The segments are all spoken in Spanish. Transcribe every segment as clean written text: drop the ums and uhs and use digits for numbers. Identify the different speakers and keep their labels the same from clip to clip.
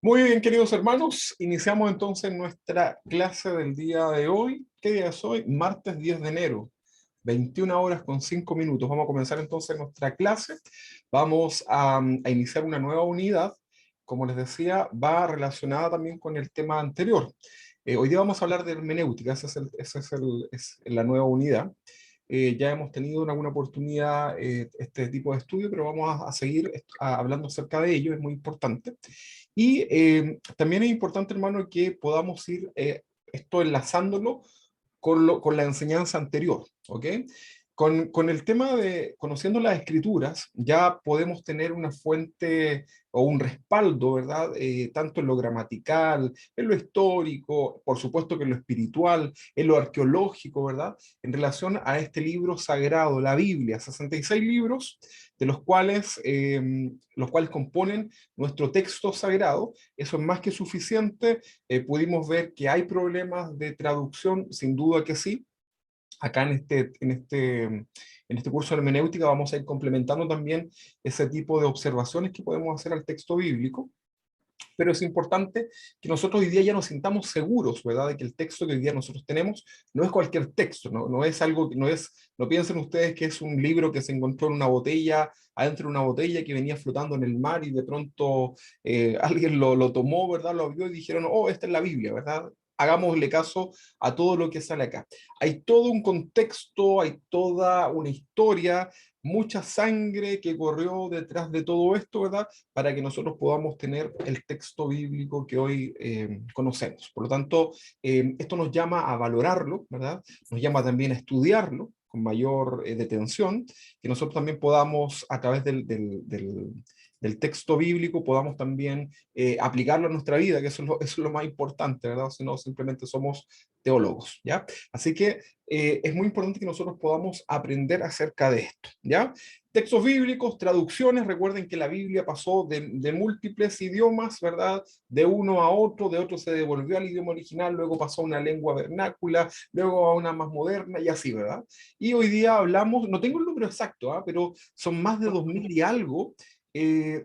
Speaker 1: Muy bien, queridos hermanos, iniciamos entonces nuestra clase del día de hoy. ¿Qué día es hoy? Martes 10 de enero, 21 horas con 5 minutos. Vamos a comenzar entonces nuestra clase. Vamos a iniciar una nueva unidad. Como les decía, va relacionada también con el tema anterior. Hoy día vamos a hablar de hermenéutica, es la nueva unidad. Ya hemos tenido en alguna oportunidad este tipo de estudio, pero vamos a seguir hablando acerca de ello, es muy importante. Y también es importante, hermano, que podamos ir esto enlazándolo con la enseñanza anterior, ¿ok? Con el tema de conociendo las escrituras, ya podemos tener una fuente o un respaldo, ¿verdad? Tanto en lo gramatical, en lo histórico, por supuesto que en lo espiritual, en lo arqueológico, ¿verdad? En relación a este libro sagrado, la Biblia, 66 libros, de los cuales componen nuestro texto sagrado. Eso es más que suficiente. Pudimos ver que hay problemas de traducción, sin duda que sí. Acá en este curso de hermenéutica vamos a ir complementando también ese tipo de observaciones que podemos hacer al texto bíblico, pero es importante que nosotros hoy día ya nos sintamos seguros, ¿verdad? De que el texto que hoy día nosotros tenemos no es cualquier texto, no es algo, no piensen ustedes que es un libro que se encontró en una botella, adentro de una botella que venía flotando en el mar y de pronto alguien lo tomó, ¿verdad? Lo vio y dijeron, oh, esta es la Biblia, ¿verdad? Hagámosle caso a todo lo que sale acá. Hay todo un contexto, hay toda una historia, mucha sangre que corrió detrás de todo esto, ¿verdad? Para que nosotros podamos tener el texto bíblico que hoy conocemos. Por lo tanto, esto nos llama a valorarlo, ¿verdad? Nos llama también a estudiarlo con mayor detención, que nosotros también podamos, a través del texto bíblico, podamos también aplicarlo a nuestra vida, que eso es lo más importante, ¿verdad? Si no, simplemente somos teólogos, ¿ya? Así que es muy importante que nosotros podamos aprender acerca de esto, ¿ya? Textos bíblicos, traducciones, recuerden que la Biblia pasó de múltiples idiomas, ¿verdad? De uno a otro, de otro se devolvió al idioma original, luego pasó a una lengua vernácula, luego a una más moderna y así, ¿verdad? Y hoy día hablamos, no tengo el número exacto, ¿ah? Pero son más de 2000 y algo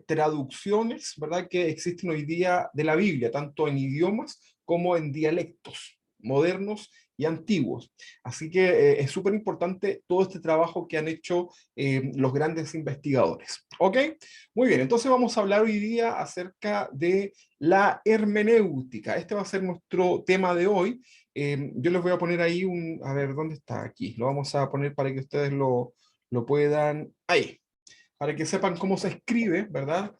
Speaker 1: traducciones, ¿verdad? Que existen hoy día de la Biblia, tanto en idiomas como en dialectos modernos y antiguos. Así que es súper importante todo este trabajo que han hecho los grandes investigadores. ¿Ok? Muy bien, entonces vamos a hablar hoy día acerca de la hermenéutica. Este va a ser nuestro tema de hoy. Yo les voy a poner ahí a ver, ¿dónde está? Aquí. Lo vamos a poner para que ustedes lo puedan, ahí, para que sepan cómo se escribe, ¿verdad?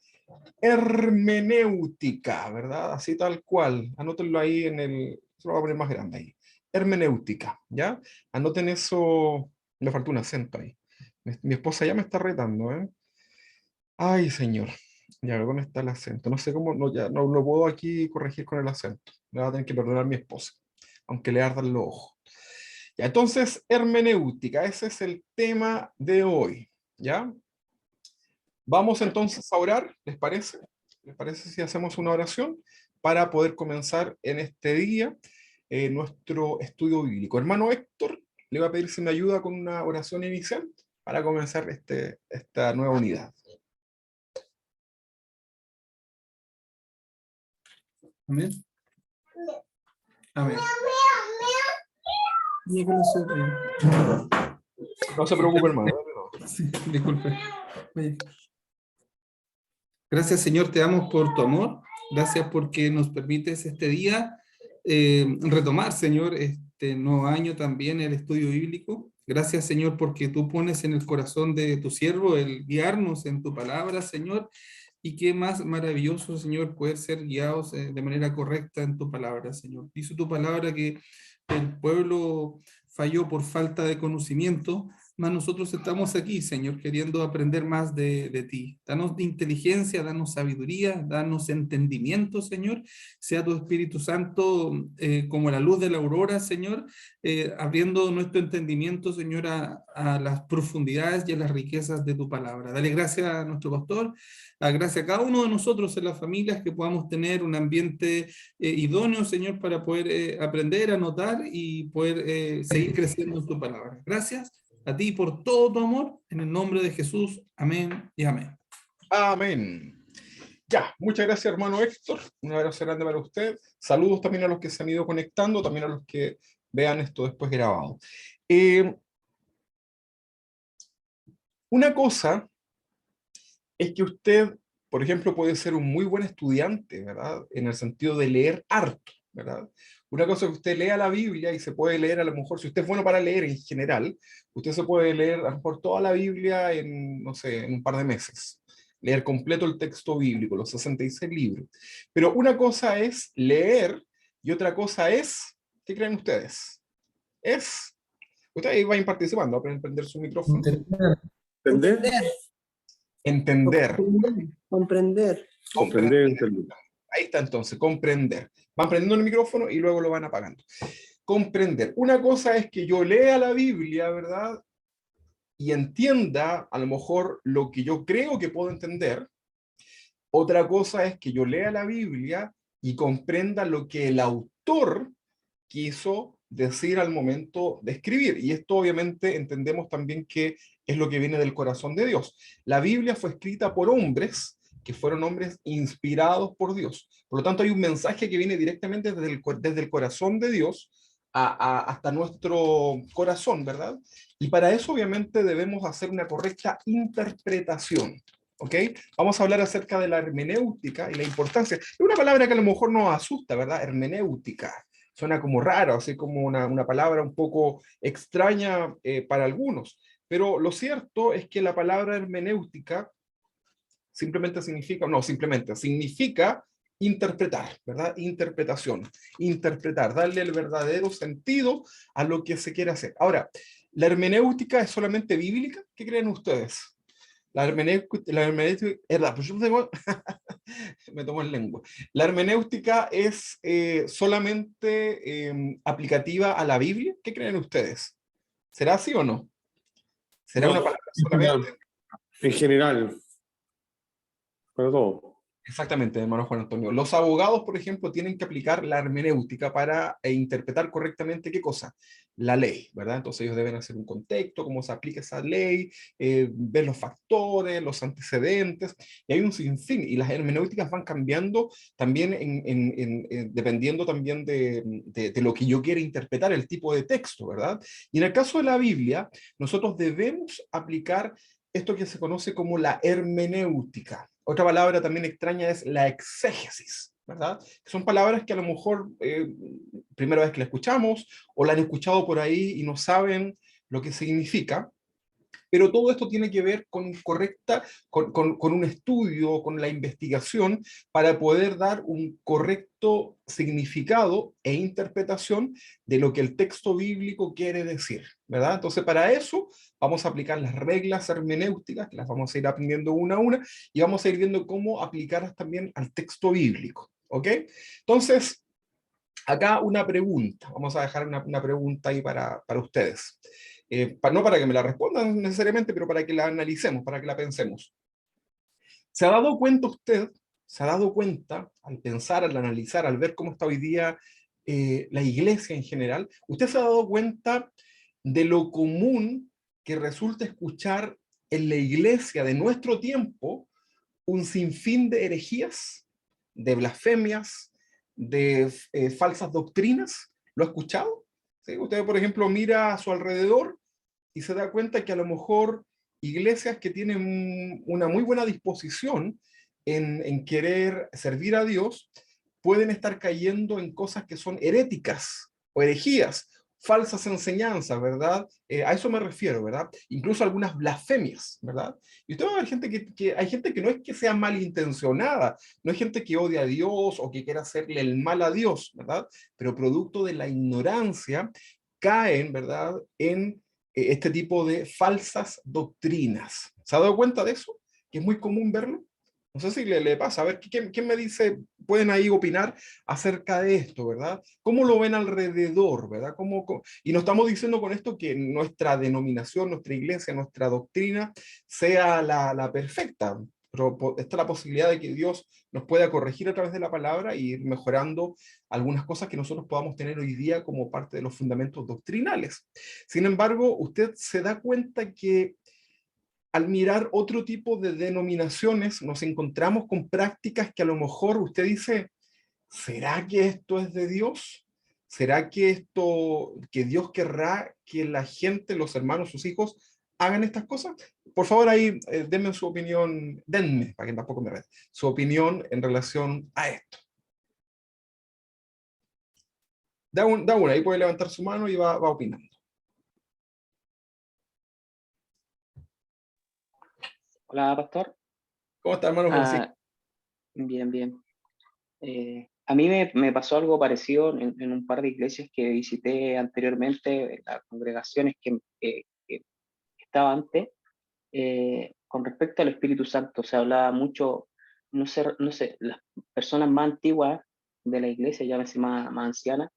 Speaker 1: Hermenéutica, ¿verdad? Así tal cual. Anótenlo ahí se lo voy a poner más grande ahí. Hermenéutica, ¿ya? Anoten eso, me faltó un acento ahí. Mi esposa ya me está retando, ¿eh? Ay, señor. Ya, ¿dónde está el acento? No sé cómo, no, ya no lo puedo aquí corregir con el acento. Me va a tener que perdonar mi esposa, aunque le ardan los ojos. Ya, entonces, hermenéutica, ese es el tema de hoy, ¿ya? Vamos entonces a orar, ¿les parece? ¿Les parece si hacemos una oración para poder comenzar en este día nuestro estudio bíblico? Hermano Héctor, le voy a pedir si me ayuda con una oración inicial para comenzar esta nueva unidad.
Speaker 2: Amén. Amén. Y con nosotros.
Speaker 1: No se preocupe, hermano.
Speaker 2: Sí, disculpe. Oye. Gracias, Señor, te damos por tu amor. Gracias porque nos permites este día retomar, Señor, este nuevo año también el estudio bíblico. Gracias, Señor, porque tú pones en el corazón de tu siervo el guiarnos en tu palabra, Señor. Y qué más maravilloso, Señor, poder ser guiados de manera correcta en tu palabra, Señor. Dice tu palabra que el pueblo falló por falta de conocimiento, mas nosotros estamos aquí, Señor, queriendo aprender más de ti. Danos inteligencia, danos sabiduría, danos entendimiento, Señor. Sea tu Espíritu Santo como la luz de la aurora, Señor, abriendo nuestro entendimiento, Señor, a las profundidades y a las riquezas de tu palabra. Dale gracias a nuestro pastor, gracias a cada uno de nosotros en las familias, que podamos tener un ambiente idóneo, Señor, para poder aprender, anotar y poder seguir creciendo en tu palabra. Gracias a ti por todo tu amor, en el nombre de Jesús. Amén y amén.
Speaker 1: Amén. Ya, muchas gracias, hermano Héctor. Un abrazo grande para usted. Saludos también a los que se han ido conectando, también a los que vean esto después grabado. Eh, una cosa es que usted, por ejemplo, puede ser un muy buen estudiante, ¿verdad? En el sentido de leer harto, ¿verdad? Una cosa es que usted lea la Biblia y se puede leer a lo mejor, si usted es bueno para leer en general, usted se puede leer a lo mejor toda la Biblia en, no sé, en un par de meses. Leer completo el texto bíblico, los 66 libros. Pero una cosa es leer y otra cosa es, ¿qué creen ustedes? Ustedes vayan participando, a prender su micrófono.
Speaker 3: Entender.
Speaker 4: ¿Entender?
Speaker 1: Entender.
Speaker 4: Comprender.
Speaker 1: Comprender.
Speaker 3: Entender.
Speaker 1: Ahí está entonces, comprender. Van prendiendo el micrófono y luego lo van apagando. Comprender. Una cosa es que yo lea la Biblia, ¿verdad? Y entienda a lo mejor lo que yo creo que puedo entender. Otra cosa es que yo lea la Biblia y comprenda lo que el autor quiso decir al momento de escribir. Y esto obviamente entendemos también que es lo que viene del corazón de Dios. La Biblia fue escrita por hombres que fueron hombres inspirados por Dios. Por lo tanto, hay un mensaje que viene directamente desde el corazón de Dios hasta nuestro corazón, ¿verdad? Y para eso obviamente debemos hacer una correcta interpretación. ¿Ok? Vamos a hablar acerca de la hermenéutica y la importancia. Es una palabra que a lo mejor nos asusta, ¿verdad? Hermenéutica. Suena como raro, así como una palabra un poco extraña para algunos. Pero lo cierto es que la palabra hermenéutica simplemente significa, no, simplemente significa interpretar, ¿verdad? Interpretación, interpretar, darle el verdadero sentido a lo que se quiere hacer. Ahora, ¿la hermenéutica es solamente bíblica? ¿Qué creen ustedes? La hermenéutica pues yo tengo, me tomo en lengua. La hermenéutica es solamente aplicativa a la Biblia. ¿Qué creen ustedes? ¿Será así o no? ¿Será una palabra solamente?
Speaker 3: En general, para todo.
Speaker 1: Exactamente, hermano Juan Antonio. Los abogados, por ejemplo, tienen que aplicar la hermenéutica para interpretar correctamente qué cosa, la ley, ¿verdad? Entonces ellos deben hacer un contexto, cómo se aplica esa ley, ver los factores, los antecedentes, y hay un sinfín, y las hermenéuticas van cambiando también dependiendo también de lo que yo quiera interpretar, el tipo de texto, ¿verdad? Y en el caso de la Biblia, nosotros debemos aplicar esto que se conoce como la hermenéutica. Otra palabra también extraña es la exégesis, ¿verdad? Son palabras que a lo mejor primera vez que la escuchamos o la han escuchado por ahí y no saben lo que significa, pero todo esto tiene que ver con un estudio, con la investigación, para poder dar un correcto significado e interpretación de lo que el texto bíblico quiere decir, ¿verdad? Entonces, para eso vamos a aplicar las reglas hermenéuticas, que las vamos a ir aprendiendo una a una, y vamos a ir viendo cómo aplicarlas también al texto bíblico, ¿ok? Entonces, acá una pregunta, vamos a dejar una pregunta ahí para ustedes. No para que me la respondan necesariamente, pero para que la analicemos, para que la pensemos. ¿Se ha dado cuenta usted, se ha dado cuenta, al pensar, al analizar, al ver cómo está hoy día la iglesia en general, usted se ha dado cuenta de lo común que resulta escuchar en la iglesia de nuestro tiempo un sinfín de herejías, de blasfemias, de falsas doctrinas? ¿Lo ha escuchado? ¿Sí? Usted, por ejemplo, mira a su alrededor y se da cuenta que a lo mejor iglesias que tienen una muy buena disposición en querer servir a Dios pueden estar cayendo en cosas que son heréticas o herejías, falsas enseñanzas, ¿verdad? A eso me refiero, ¿verdad? Incluso algunas blasfemias, ¿verdad? Y usted va a ver gente hay gente que no es que sea malintencionada, no es gente que odia a Dios o que quiera hacerle el mal a Dios, ¿verdad? Pero producto de la ignorancia caen, ¿verdad?, en este tipo de falsas doctrinas. ¿Se ha dado cuenta de eso? Que es muy común verlo. No sé si le pasa. A ver, ¿quién me dice? Pueden ahí opinar acerca de esto, ¿verdad? ¿Cómo lo ven alrededor, verdad? Y no estamos diciendo con esto que nuestra denominación, nuestra iglesia, nuestra doctrina sea la perfecta, pero está la posibilidad de que Dios nos pueda corregir a través de la palabra y ir mejorando algunas cosas que nosotros podamos tener hoy día como parte de los fundamentos doctrinales. Sin embargo, usted se da cuenta que al mirar otro tipo de denominaciones, nos encontramos con prácticas que a lo mejor usted dice, ¿será que esto es de Dios? ¿Será que que Dios querrá que la gente, los hermanos, sus hijos, hagan estas cosas? Por favor, ahí denme su opinión, denme, para que tampoco me rete, su opinión en relación a esto. Da una, ahí puede levantar su mano y va opinando.
Speaker 5: Hola, pastor.
Speaker 1: ¿Cómo está, hermano Francisco?
Speaker 5: Bien, bien. A mí me pasó algo parecido en un par de iglesias que visité anteriormente, las congregaciones que estaba antes, con respecto al Espíritu Santo. Se hablaba mucho, no sé, las personas más antiguas de la iglesia, llámese más ancianas,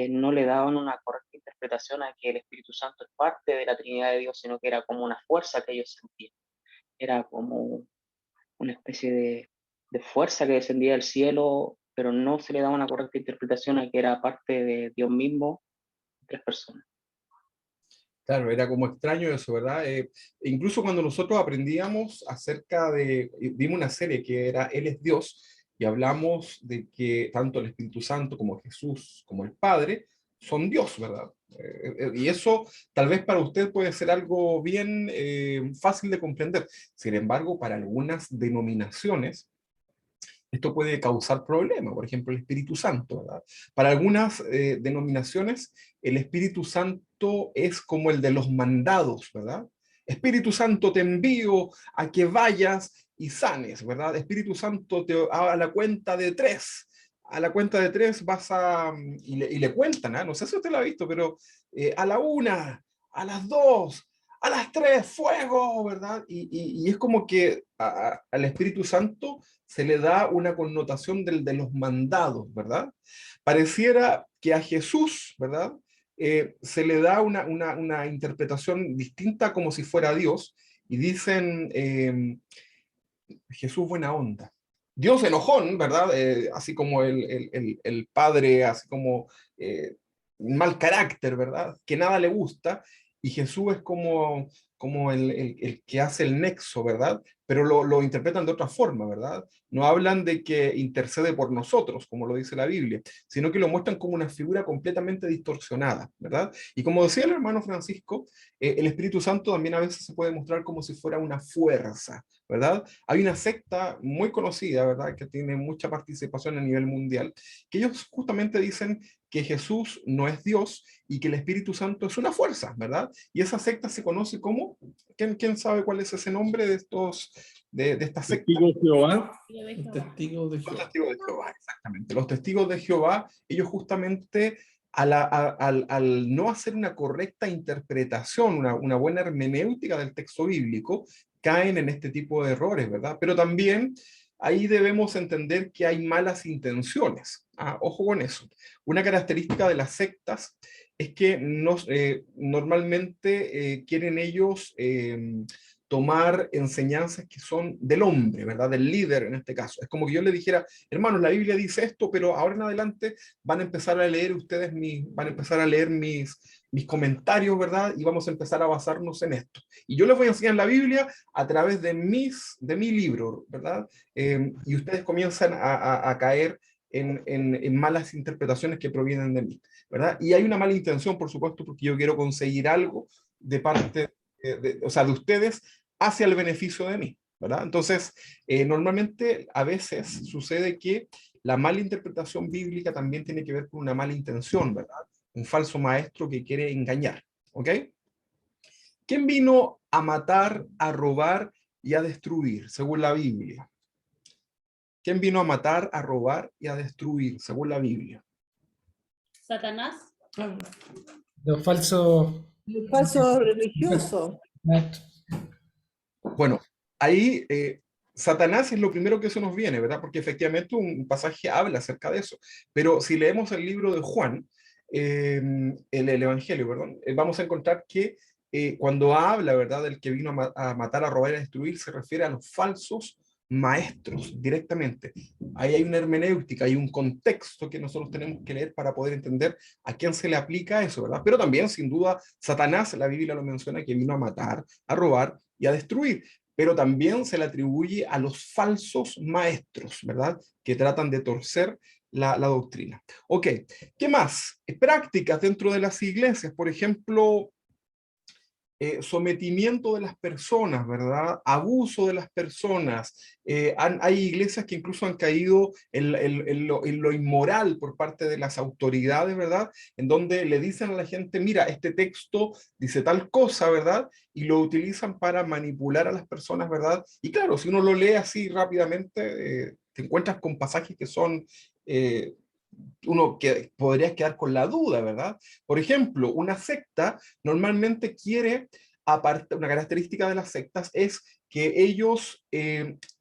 Speaker 5: no le daban una correcta interpretación a que el Espíritu Santo es parte de la Trinidad de Dios, sino que era como una fuerza que ellos sentían. Era como una especie de fuerza que descendía del cielo, pero no se le daba una correcta interpretación a que era parte de Dios mismo, tres personas.
Speaker 1: Claro, era como extraño eso, ¿verdad? Incluso cuando nosotros aprendíamos vimos una serie que era Él es Dios, y hablamos de que tanto el Espíritu Santo como Jesús, como el Padre, son Dios, ¿verdad? Y eso tal vez para usted puede ser algo bien fácil de comprender. Sin embargo, para algunas denominaciones, esto puede causar problemas, por ejemplo, el Espíritu Santo, ¿verdad? Para algunas denominaciones, el Espíritu Santo es como el de los mandados, ¿verdad? Espíritu Santo, te envío a que vayas y sanes, ¿verdad? Espíritu Santo, a la cuenta de 3. A la cuenta de 3 vas y le cuentan, ¿eh? No sé si usted lo ha visto, pero a la 1, a las 2, a las 3, fuego, ¿verdad? Y es como que al Espíritu Santo se le da una connotación de los mandados, ¿verdad? Pareciera que a Jesús, ¿verdad? Se le da una interpretación distinta como si fuera Dios, y dicen, Jesús buena onda. Dios enojón, ¿verdad? Así como el padre, así como mal carácter, ¿verdad? Que nada le gusta, y Jesús es como el que hace el nexo, ¿verdad? Pero lo interpretan de otra forma, ¿verdad? No hablan de que intercede por nosotros, como lo dice la Biblia, sino que lo muestran como una figura completamente distorsionada, ¿verdad? Y como decía el hermano Francisco, el Espíritu Santo también a veces se puede mostrar como si fuera una fuerza, ¿verdad? Hay una secta muy conocida, ¿verdad? Que tiene mucha participación a nivel mundial, que ellos justamente dicen que Jesús no es Dios y que el Espíritu Santo es una fuerza, ¿verdad? Y esa secta se conoce como, ¿quién sabe cuál es ese nombre de esta secta?
Speaker 3: Testigo de Jehová.
Speaker 2: Testigos de
Speaker 1: Los
Speaker 2: Jehová.
Speaker 1: testigos de Jehová, exactamente. Los testigos de Jehová, ellos justamente al no hacer una correcta interpretación, una buena hermenéutica del texto bíblico, caen en este tipo de errores, ¿verdad? Pero también ahí debemos entender que hay malas intenciones. Ojo con eso. Una característica de las sectas es que normalmente quieren ellos tomar enseñanzas que son del hombre, ¿verdad? Del líder en este caso. Es como que yo le dijera, hermanos, la Biblia dice esto, pero ahora en adelante van a empezar a leer ustedes van a empezar a leer mis comentarios, ¿verdad? Y vamos a empezar a basarnos en esto. Y yo les voy a enseñar la Biblia a través de mi libro, ¿verdad? Y ustedes comienzan a caer en malas interpretaciones que provienen de mí, ¿verdad? Y hay una mala intención, por supuesto, porque yo quiero conseguir algo de parte, o sea, de ustedes hacia el beneficio de mí, ¿verdad? Entonces, normalmente a veces sucede que la mala interpretación bíblica también tiene que ver con una mala intención, ¿verdad? Un falso maestro que quiere engañar, ¿ok? ¿Quién vino a matar, a robar y a destruir, según la Biblia? ¿Quién vino a matar, a robar y a destruir, según la Biblia?
Speaker 6: Satanás.
Speaker 7: Los falsos
Speaker 4: El falso religioso.
Speaker 7: maestros.
Speaker 1: Bueno, ahí Satanás es lo primero que eso nos viene, ¿verdad? Porque efectivamente un pasaje habla acerca de eso. Pero si leemos el libro de Juan, el Evangelio, perdón, vamos a encontrar que cuando habla, ¿verdad?, del que vino a matar, a robar y a destruir, se refiere a los falsos maestros directamente. Ahí hay una hermenéutica, hay un contexto que nosotros tenemos que leer para poder entender a quién se le aplica eso, ¿verdad? Pero también, sin duda, Satanás, la Biblia lo menciona, que vino a matar, a robar y a destruir, pero también se le atribuye a los falsos maestros, ¿verdad? Que tratan de torcer la doctrina. Ok, ¿qué más? Prácticas dentro de las iglesias, por ejemplo, sometimiento de las personas, ¿verdad? Abuso de las personas. Hay iglesias que incluso han caído en lo inmoral por parte de las autoridades, ¿verdad? En donde le dicen a la gente, mira, este texto dice tal cosa, ¿verdad? Y lo utilizan para manipular a las personas, ¿verdad? Y claro, si uno lo lee así rápidamente, te encuentras con pasajes que son... uno que podría quedar con la duda, ¿verdad? Por ejemplo, una secta normalmente quiere, aparte, una característica de las sectas es que ellos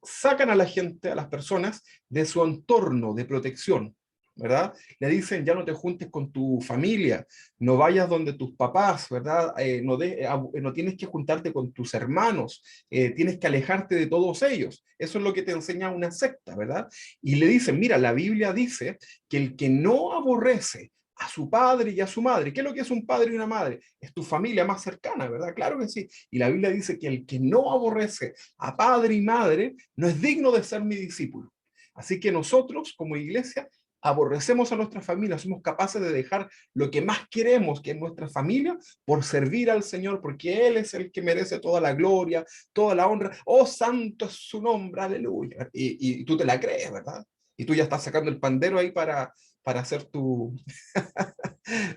Speaker 1: sacan a la gente, a las personas, de su entorno de protección, ¿verdad? Le dicen, ya no te juntes con tu familia, no vayas donde tus papás, ¿verdad? No tienes que juntarte con tus hermanos, tienes que alejarte de todos ellos. Eso es lo que te enseña una secta, ¿verdad? Y le dicen, mira, la Biblia dice que el que no aborrece a su padre y a su madre, ¿qué es lo que es un padre y una madre? Es tu familia más cercana, ¿verdad? Claro que sí. Y la Biblia dice que el que no aborrece a padre y madre no es digno de ser mi discípulo. Así que nosotros, como iglesia, aborrecemos a nuestra familia, somos capaces de dejar lo que más queremos, que es nuestra familia, por servir al Señor, porque Él es el que merece toda la gloria, toda la honra. Oh, santo es su nombre, aleluya. Y tú te la crees, ¿verdad? Y tú ya estás sacando el pandero ahí para hacer tu,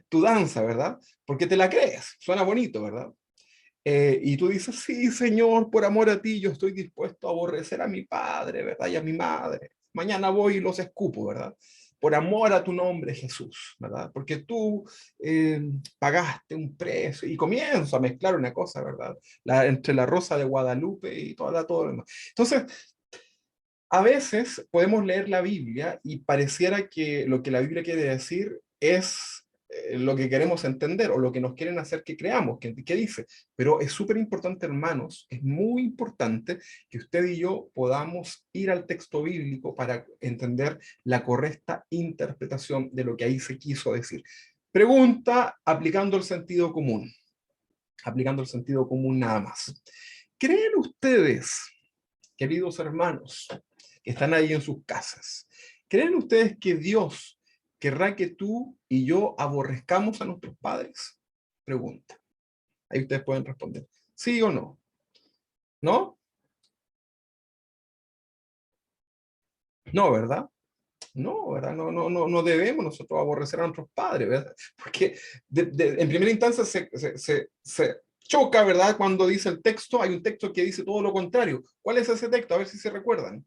Speaker 1: tu danza, ¿verdad? Porque te la crees, suena bonito, ¿verdad? Y tú dices, sí, Señor, por amor a ti, yo estoy dispuesto a aborrecer a mi padre, ¿verdad? Y a mi madre. Mañana voy y los escupo, ¿verdad? Por amor a tu nombre, Jesús, ¿verdad? Porque tú pagaste un precio y comienzo a mezclar una cosa, ¿verdad? Entre la rosa de Guadalupe y todo lo demás. Entonces, a veces podemos leer la Biblia y pareciera que lo que la Biblia quiere decir es lo que queremos entender o lo que nos quieren hacer que creamos, que dice. Pero es súper importante, hermanos, es muy importante que usted y yo podamos ir al texto bíblico para entender la correcta interpretación de lo que ahí se quiso decir. Pregunta aplicando el sentido común. Aplicando el sentido común nada más. ¿Creen ustedes, queridos hermanos, que están ahí en sus casas, creen ustedes que Dios querrá que tú y yo aborrezcamos a nuestros padres? Pregunta. Ahí ustedes pueden responder. ¿Sí o no? ¿No? No, ¿verdad? No, ¿verdad? No debemos nosotros aborrecer a nuestros padres, ¿verdad? Porque en primera instancia se choca, ¿verdad? Cuando dice el texto, hay un texto que dice todo lo contrario. ¿Cuál es ese texto? A ver si se recuerdan.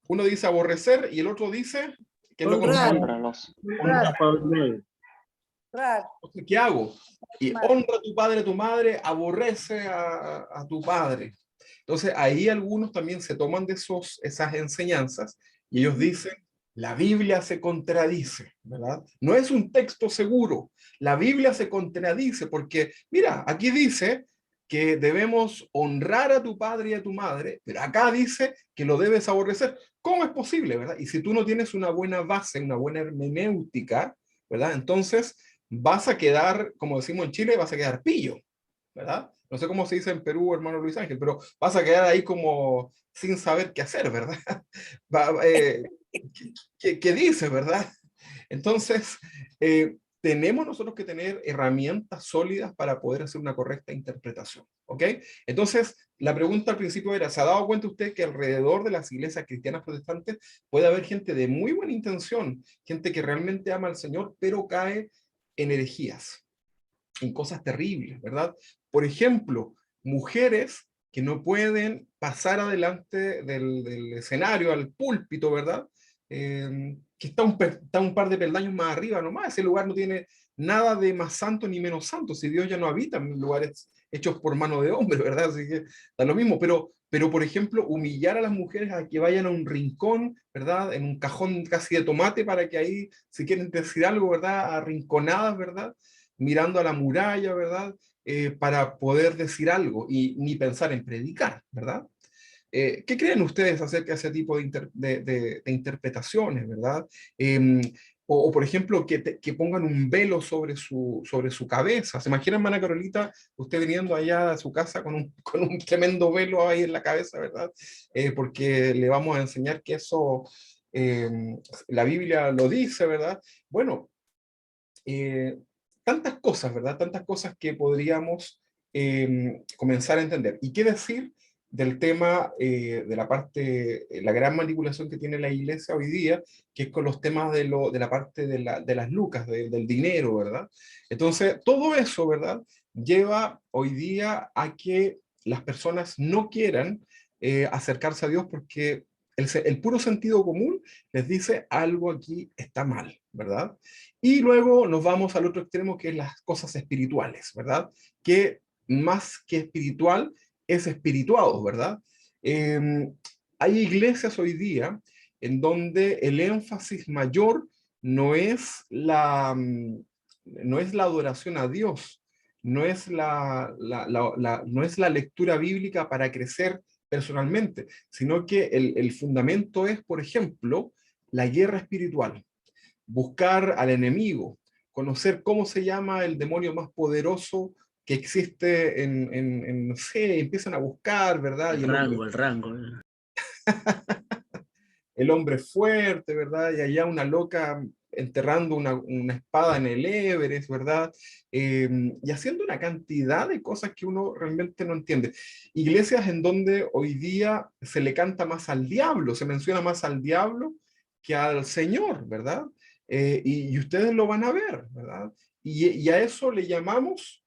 Speaker 1: Uno dice aborrecer y el otro dice que es lo
Speaker 4: Honrar.
Speaker 1: contrario.
Speaker 5: Honralos.
Speaker 4: Honrar. Honrar.
Speaker 1: Entonces, ¿qué hago? Y honra a tu padre, a tu madre, aborrece a tu padre. Entonces, ahí algunos también se toman de esas enseñanzas y ellos dicen, la Biblia se contradice, ¿verdad? No es un texto seguro. La Biblia se contradice porque, mira, aquí dice que debemos honrar a tu padre y a tu madre, pero acá dice que lo debes aborrecer. ¿Cómo es posible, verdad? Y si tú no tienes una buena base, una buena hermenéutica, ¿verdad? Entonces vas a quedar, como decimos en Chile, vas a quedar pillo, ¿verdad? No sé cómo se dice en Perú, hermano Luis Ángel, pero vas a quedar ahí como sin saber qué hacer, ¿verdad? ¿Qué dice, verdad? Entonces, tenemos nosotros que tener herramientas sólidas para poder hacer una correcta interpretación, ¿ok? Entonces, la pregunta al principio era, ¿se ha dado cuenta usted que alrededor de las iglesias cristianas protestantes puede haber gente de muy buena intención, gente que realmente ama al Señor, pero cae en herejías, en cosas terribles, ¿verdad? Por ejemplo, mujeres que no pueden pasar adelante del escenario al púlpito, ¿verdad? Que está un par de peldaños más arriba nomás, ese lugar no tiene nada de más santo ni menos santo, si Dios ya no habita en lugares hechos por mano de hombre, ¿verdad? Así que da lo mismo, pero por ejemplo, humillar a las mujeres a que vayan a un rincón, ¿verdad? En un cajón casi de tomate para que ahí, si quieren decir algo, ¿verdad? Arrinconadas, ¿verdad? Mirando a la muralla, ¿verdad? Para poder decir algo y ni pensar en predicar, ¿verdad? ¿Qué creen ustedes acerca de ese tipo de interpretaciones, verdad? O, por ejemplo, que pongan un velo sobre su cabeza. ¿Se imagina, hermana Carolita, usted viniendo allá a su casa con con un tremendo velo ahí en la cabeza, ¿verdad? Porque le vamos a enseñar que eso, eh, la Biblia lo dice, ¿verdad? Bueno, eh, tantas cosas, ¿verdad? Tantas cosas que podríamos comenzar a entender. ¿Y qué decir del tema de la parte, la gran manipulación que tiene la iglesia hoy día, que es con los temas de la parte de las lucas, del dinero, ¿verdad? Entonces, todo eso, ¿verdad? Lleva hoy día a que las personas no quieran acercarse a Dios porque el puro sentido común les dice algo aquí está mal, ¿verdad? Y luego nos vamos al otro extremo, que es las cosas espirituales, ¿verdad? Que más que espiritual es espirituado, ¿verdad? Eh, Hay iglesias hoy día en donde el énfasis mayor no es no es la adoración a Dios, no es no es la lectura bíblica para crecer personalmente, sino que el fundamento es, por ejemplo, la guerra espiritual, buscar al enemigo, conocer cómo se llama el demonio más poderoso que existe no sé, empiezan a buscar, ¿verdad? Y
Speaker 4: El rango.
Speaker 1: el hombre fuerte, ¿verdad? Y allá una loca enterrando una espada en el Everest, ¿verdad? Y haciendo una cantidad de cosas que uno realmente no entiende. Iglesias en donde hoy día se le canta más al diablo, se menciona más al diablo que al Señor, ¿verdad? Y ustedes lo van a ver, ¿verdad? Y a eso le llamamos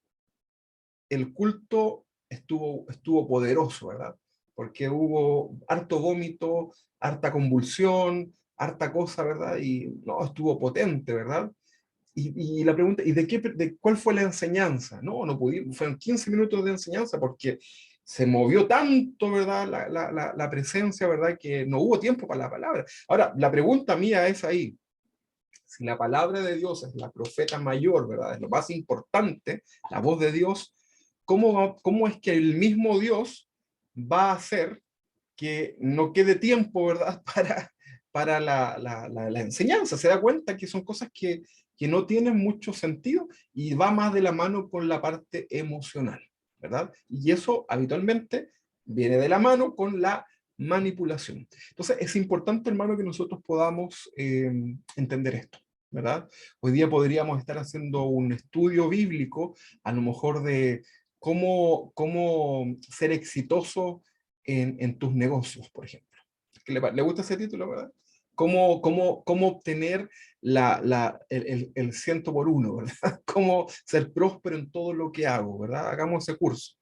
Speaker 1: el culto estuvo poderoso, ¿verdad? Porque hubo harto vómito, harta convulsión, harta cosa, ¿verdad? Y no, estuvo potente, ¿verdad? Y la pregunta, ¿y cuál fue la enseñanza? No, no pudimos, fueron 15 minutos de enseñanza porque se movió tanto, ¿verdad? La presencia, ¿verdad? Que no hubo tiempo para la palabra. Ahora, la pregunta mía es ahí, si la palabra de Dios es la profeta mayor, ¿verdad? Es lo más importante, la voz de Dios, ¿cómo es que el mismo Dios va a hacer que no quede tiempo, ¿verdad? Para la enseñanza? Se da cuenta que son cosas que no tienen mucho sentido y va más de la mano con la parte emocional, ¿verdad? Y eso habitualmente viene de la mano con la manipulación. Entonces es importante, hermano, que nosotros podamos entender esto, ¿verdad? Hoy día podríamos estar haciendo un estudio bíblico, a lo mejor de cómo ser exitoso en tus negocios, por ejemplo. ¿Le gusta ese título, verdad? Cómo obtener el 100 por 1, ¿verdad? Cómo ser próspero en todo lo que hago, ¿verdad? Hagamos ese curso.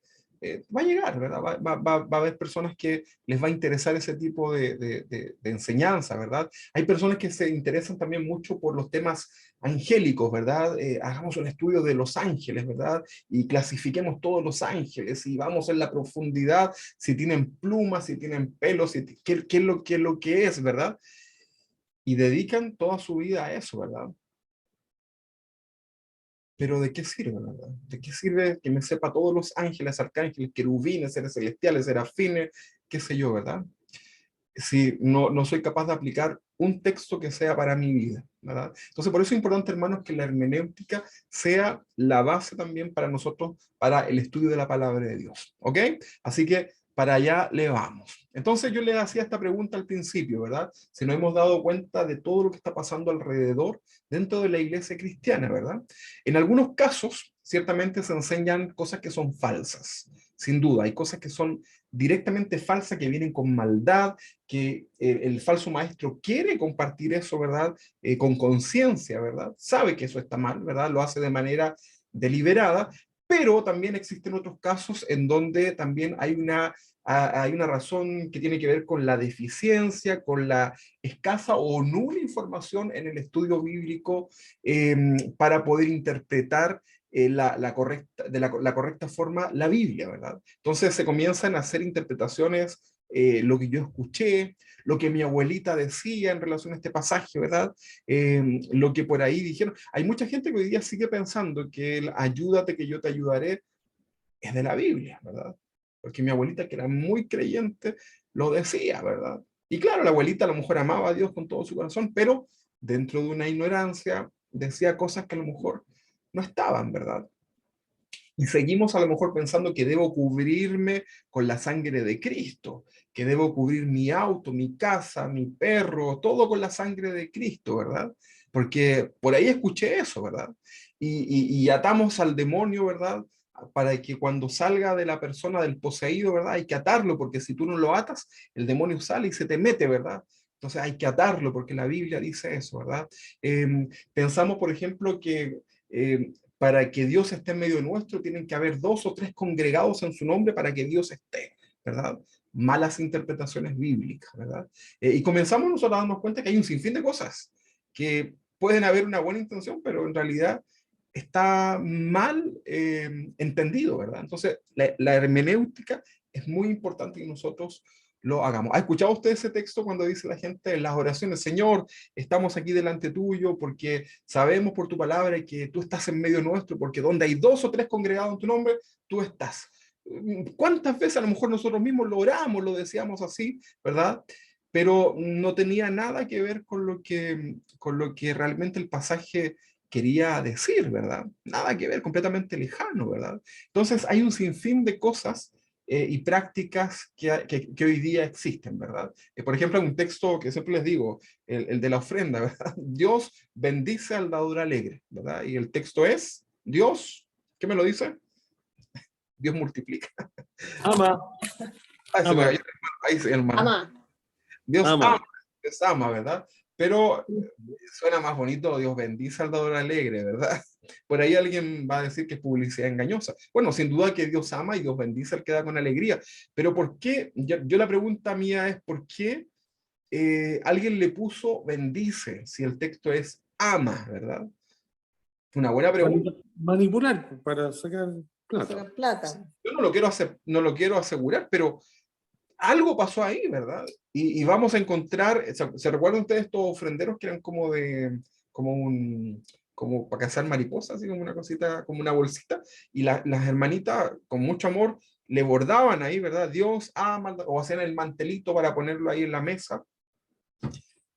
Speaker 1: Va a llegar, ¿verdad? Va a haber personas que les va a interesar ese tipo de enseñanza, ¿verdad? Hay personas que se interesan también mucho por los temas angélicos, ¿verdad? Hagamos un estudio de los ángeles, ¿verdad? Y clasifiquemos todos los ángeles y vamos en la profundidad, si tienen plumas, si tienen pelos, qué es lo que es, ¿verdad? Y dedican toda su vida a eso, ¿verdad? Pero ¿de qué sirve, verdad? ¿De qué sirve que me sepa todos los ángeles, arcángeles, querubines, seres celestiales, serafines, qué sé yo, ¿verdad? Si no soy capaz de aplicar un texto que sea para mi vida, ¿verdad? Entonces, por eso es importante, hermanos, que la hermenéutica sea la base también para nosotros, para el estudio de la palabra de Dios, ¿ok? Así que para allá le vamos. Entonces yo le hacía esta pregunta al principio, ¿verdad? Si nos hemos dado cuenta de todo lo que está pasando alrededor dentro de la iglesia cristiana, ¿verdad? En algunos casos, ciertamente se enseñan cosas que son falsas, sin duda. Hay cosas que son directamente falsas, que vienen con maldad, que el falso maestro quiere compartir eso, ¿verdad? Con conciencia, ¿verdad? Sabe que eso está mal, ¿verdad? Lo hace de manera deliberada, pero también existen otros casos en donde también hay una razón que tiene que ver con la deficiencia, con la escasa o nula información en el estudio bíblico para poder interpretar la correcta forma la Biblia, ¿verdad? Entonces se comienzan a hacer interpretaciones, lo que yo escuché, lo que mi abuelita decía en relación a este pasaje, ¿verdad? Lo que por ahí dijeron. Hay mucha gente que hoy día sigue pensando que el ayúdate que yo te ayudaré es de la Biblia, ¿verdad? Porque mi abuelita, que era muy creyente, lo decía, ¿verdad? Y claro, la abuelita a lo mejor amaba a Dios con todo su corazón, pero dentro de una ignorancia, decía cosas que a lo mejor no estaban, ¿verdad? Y seguimos a lo mejor pensando que debo cubrirme con la sangre de Cristo, que debo cubrir mi auto, mi casa, mi perro, todo con la sangre de Cristo, ¿verdad? Porque por ahí escuché eso, ¿verdad? Y atamos al demonio, ¿verdad? Para que cuando salga de la persona del poseído, ¿verdad? Hay que atarlo, porque si tú no lo atas, el demonio sale y se te mete, ¿verdad? Entonces hay que atarlo, porque la Biblia dice eso, ¿verdad? Pensamos, por ejemplo, que para que Dios esté en medio nuestro, tienen que haber 2 o 3 congregados en su nombre para que Dios esté, ¿verdad? Malas interpretaciones bíblicas, ¿verdad? Y comenzamos nosotros a darnos cuenta que hay un sinfín de cosas que pueden haber una buena intención, pero en realidad está mal entendido, ¿verdad? Entonces, la hermenéutica es muy importante que nosotros lo hagamos. ¿Ha escuchado usted ese texto cuando dice la gente en las oraciones, Señor, estamos aquí delante tuyo porque sabemos por tu palabra que tú estás en medio nuestro, porque donde hay 2 o 3 congregados en tu nombre, tú estás? ¿Cuántas veces a lo mejor nosotros mismos lo oramos, lo decíamos así, ¿verdad? Pero no tenía nada que ver con lo que realmente el pasaje quería decir, ¿verdad? Nada que ver, completamente lejano, ¿verdad? Entonces hay un sinfín de cosas y prácticas que hoy día existen, ¿verdad? Por ejemplo, hay un texto que siempre les digo, el de la ofrenda, ¿verdad? Dios bendice al dador alegre, ¿verdad? Y el texto es, Dios, ¿qué me lo dice? Dios multiplica.
Speaker 3: Ama.
Speaker 1: Ahí se me
Speaker 3: Ama.
Speaker 1: cayó, ahí sí, hermano.
Speaker 6: Ama.
Speaker 1: Dios
Speaker 3: Ama.
Speaker 1: ama, Dios ama, ¿verdad? Pero suena más bonito, Dios bendice al dador alegre, ¿verdad? Por ahí alguien va a decir que es publicidad engañosa. Bueno, sin duda que Dios ama y Dios bendice al que da con alegría. Pero ¿por qué? Yo la pregunta mía es, ¿por qué alguien le puso bendice si el texto es ama, ¿verdad? Una buena pregunta.
Speaker 3: Manipular para sacar plata.
Speaker 4: Plata.
Speaker 1: Yo no lo quiero asegurar, pero algo pasó ahí, ¿verdad? Y vamos a encontrar, ¿se recuerdan ustedes estos ofrenderos que eran como para cazar mariposas, así como una cosita, como una bolsita? Y las hermanitas, con mucho amor, le bordaban ahí, ¿verdad? Dios ama, o hacían el mantelito para ponerlo ahí en la mesa.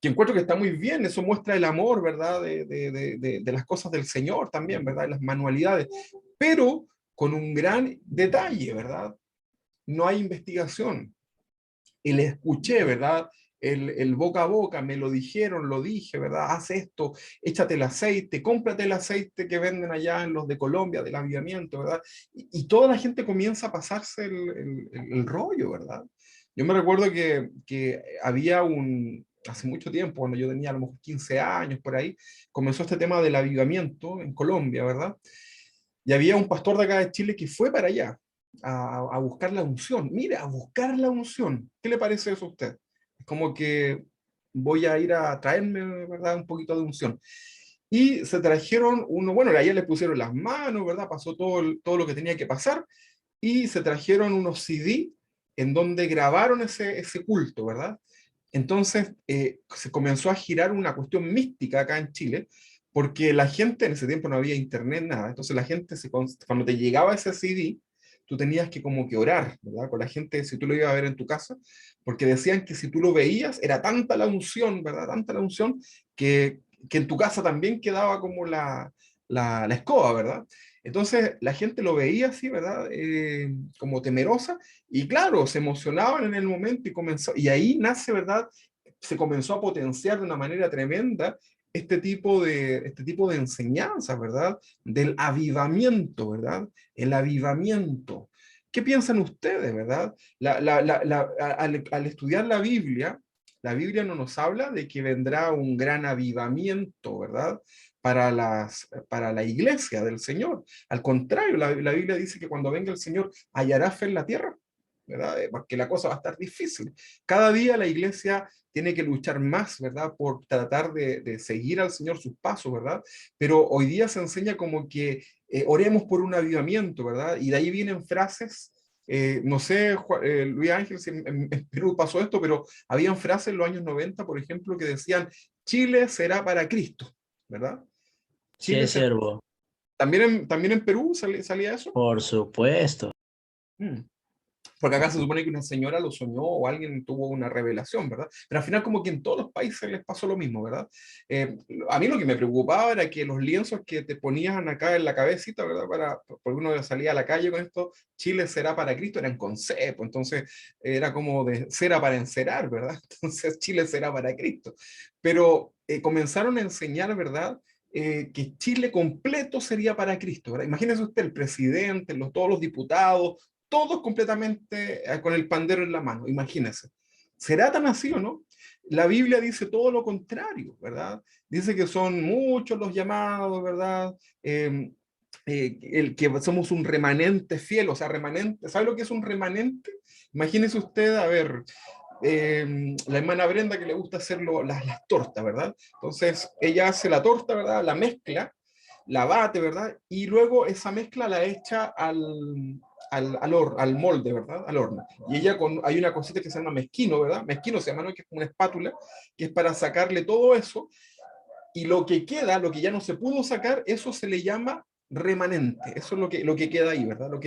Speaker 1: Que encuentro que está muy bien, eso muestra el amor, ¿verdad? De las cosas del Señor también, ¿verdad? De las manualidades. Pero con un gran detalle, ¿verdad? No hay investigación. Y le escuché, ¿verdad? El boca a boca, me lo dijeron, lo dije, ¿verdad? Haz esto, échate el aceite, cómprate el aceite que venden allá en los de Colombia, del avivamiento, ¿verdad? Y toda la gente comienza a pasarse el rollo, ¿verdad? Yo me recuerdo que había hace mucho tiempo, cuando yo tenía a lo mejor 15 años por ahí, comenzó este tema del avivamiento en Colombia, ¿verdad? Y había un pastor de acá de Chile que fue para allá a buscar la unción. Mire, a buscar la unción. ¿Qué le parece eso a usted? Es como que voy a ir a traerme, ¿verdad? Un poquito de unción. Y se trajeron bueno, allá le pusieron las manos, ¿verdad? Pasó todo lo que tenía que pasar. Y se trajeron unos CD en donde grabaron ese culto, ¿verdad? Entonces se comenzó a girar una cuestión mística acá en Chile, porque la gente, en ese tiempo no había internet, nada, entonces la gente, cuando te llegaba ese CD, tú tenías que como que orar, ¿verdad? Con la gente, si tú lo ibas a ver en tu casa, porque decían que si tú lo veías, era tanta la unción, ¿verdad? Tanta la unción, que en tu casa también quedaba como la escoba, ¿verdad? Entonces la gente lo veía así, ¿verdad? Como temerosa, y claro, se emocionaban en el momento y ahí nace, ¿verdad? Se comenzó a potenciar de una manera tremenda este tipo de enseñanzas, ¿verdad? Del avivamiento, ¿verdad? El avivamiento. ¿Qué piensan ustedes, verdad? Al estudiar la Biblia no nos habla de que vendrá un gran avivamiento, ¿verdad? Para la iglesia del Señor. Al contrario, la Biblia dice que cuando venga el Señor hallará fe en la tierra, ¿verdad? Porque la cosa va a estar difícil. Cada día la iglesia tiene que luchar más, ¿verdad? Por tratar de seguir al Señor sus pasos, ¿verdad? Pero hoy día se enseña como que oremos por un avivamiento, ¿verdad? Y de ahí vienen frases, no sé, Luis Ángel, si en Perú pasó esto, pero habían frases en los años 90, por ejemplo, que decían, Chile será para Cristo, ¿verdad?
Speaker 8: Sí,
Speaker 1: Chile será...
Speaker 8: siervo,
Speaker 1: ¿También en Perú salía eso?
Speaker 8: por supuesto.
Speaker 1: Mm. porque acá se supone que una señora lo soñó o alguien tuvo una revelación, ¿verdad? Pero al final como que en todos los países les pasó lo mismo, ¿verdad? A mí lo que me preocupaba era que los lienzos que te ponían acá en la cabecita, ¿verdad? Porque uno salía a la calle con esto, Chile será para Cristo, eran con cepo, entonces era como de cera para encerar, ¿verdad? Entonces Chile será para Cristo. Pero comenzaron a enseñar, ¿verdad? Que Chile completo sería para Cristo, ¿verdad? Imagínese usted, el presidente, todos los diputados, todos completamente con el pandero en la mano, imagínense. ¿Será tan así o no? La Biblia dice todo lo contrario, ¿verdad? Dice que son muchos los llamados, ¿verdad? El que somos un remanente fiel, o sea, remanente, ¿sabe lo que es un remanente? Imagínese usted, a ver, la hermana Brenda que le gusta hacer las tortas, ¿verdad? Entonces, ella hace la torta, ¿verdad? La mezcla, la bate, ¿verdad? Y luego esa mezcla la echa al molde, ¿verdad? Al horno. Y ella hay una cosita que se llama mezquino, ¿verdad? Mezquino se llama, ¿no? Que es como una espátula, que es para sacarle todo eso, y lo que queda, lo que ya no se pudo sacar, eso se le llama remanente. Eso es lo que queda ahí, ¿verdad? Lo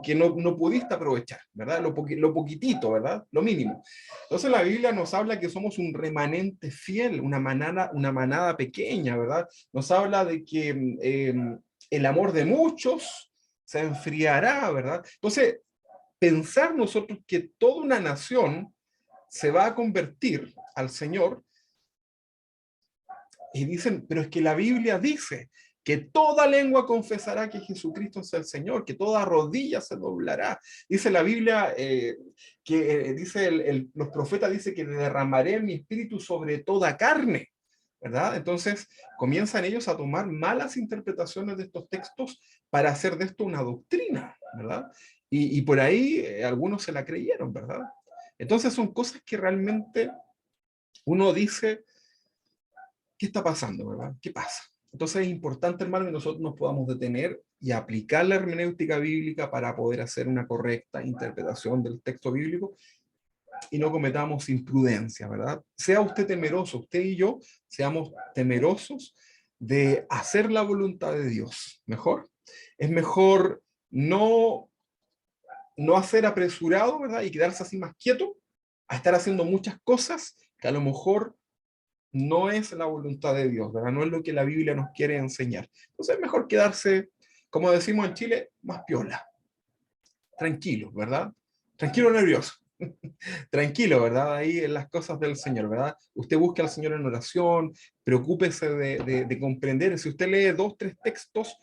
Speaker 1: que no pudiste aprovechar, ¿verdad? Lo poquitito, ¿verdad? Lo mínimo. Entonces la Biblia nos habla que somos un remanente fiel, una manada pequeña, ¿verdad? Nos habla de que el amor de muchos se enfriará, ¿verdad? Entonces, pensar nosotros que toda una nación se va a convertir al Señor, y dicen, pero es que la Biblia dice que toda lengua confesará que Jesucristo es el Señor, que toda rodilla se doblará. Dice la Biblia, dice los profetas, dice que derramaré mi espíritu sobre toda carne, ¿verdad? Entonces comienzan ellos a tomar malas interpretaciones de estos textos para hacer de esto una doctrina, ¿verdad? Y por ahí algunos se la creyeron, ¿verdad? Entonces son cosas que realmente uno dice, ¿qué está pasando, verdad? ¿Qué pasa? Entonces es importante, hermano, que nosotros nos podamos detener y aplicar la hermenéutica bíblica para poder hacer una correcta interpretación del texto bíblico y no cometamos imprudencia, ¿verdad? Sea usted temeroso, usted y yo, seamos temerosos de hacer la voluntad de Dios. ¿Mejor? Es mejor no hacer apresurado, ¿verdad? Y quedarse así más quieto, a estar haciendo muchas cosas que a lo mejor no es la voluntad de Dios, ¿verdad? No es lo que la Biblia nos quiere enseñar. Entonces es mejor quedarse, como decimos en Chile, más piola, tranquilo, ¿verdad? Tranquilo, nervioso. Tranquilo, ¿verdad? Ahí en las cosas del Señor, ¿verdad? Usted busque al Señor en oración, preocúpese de comprender. Si usted lee 2, 3 textos,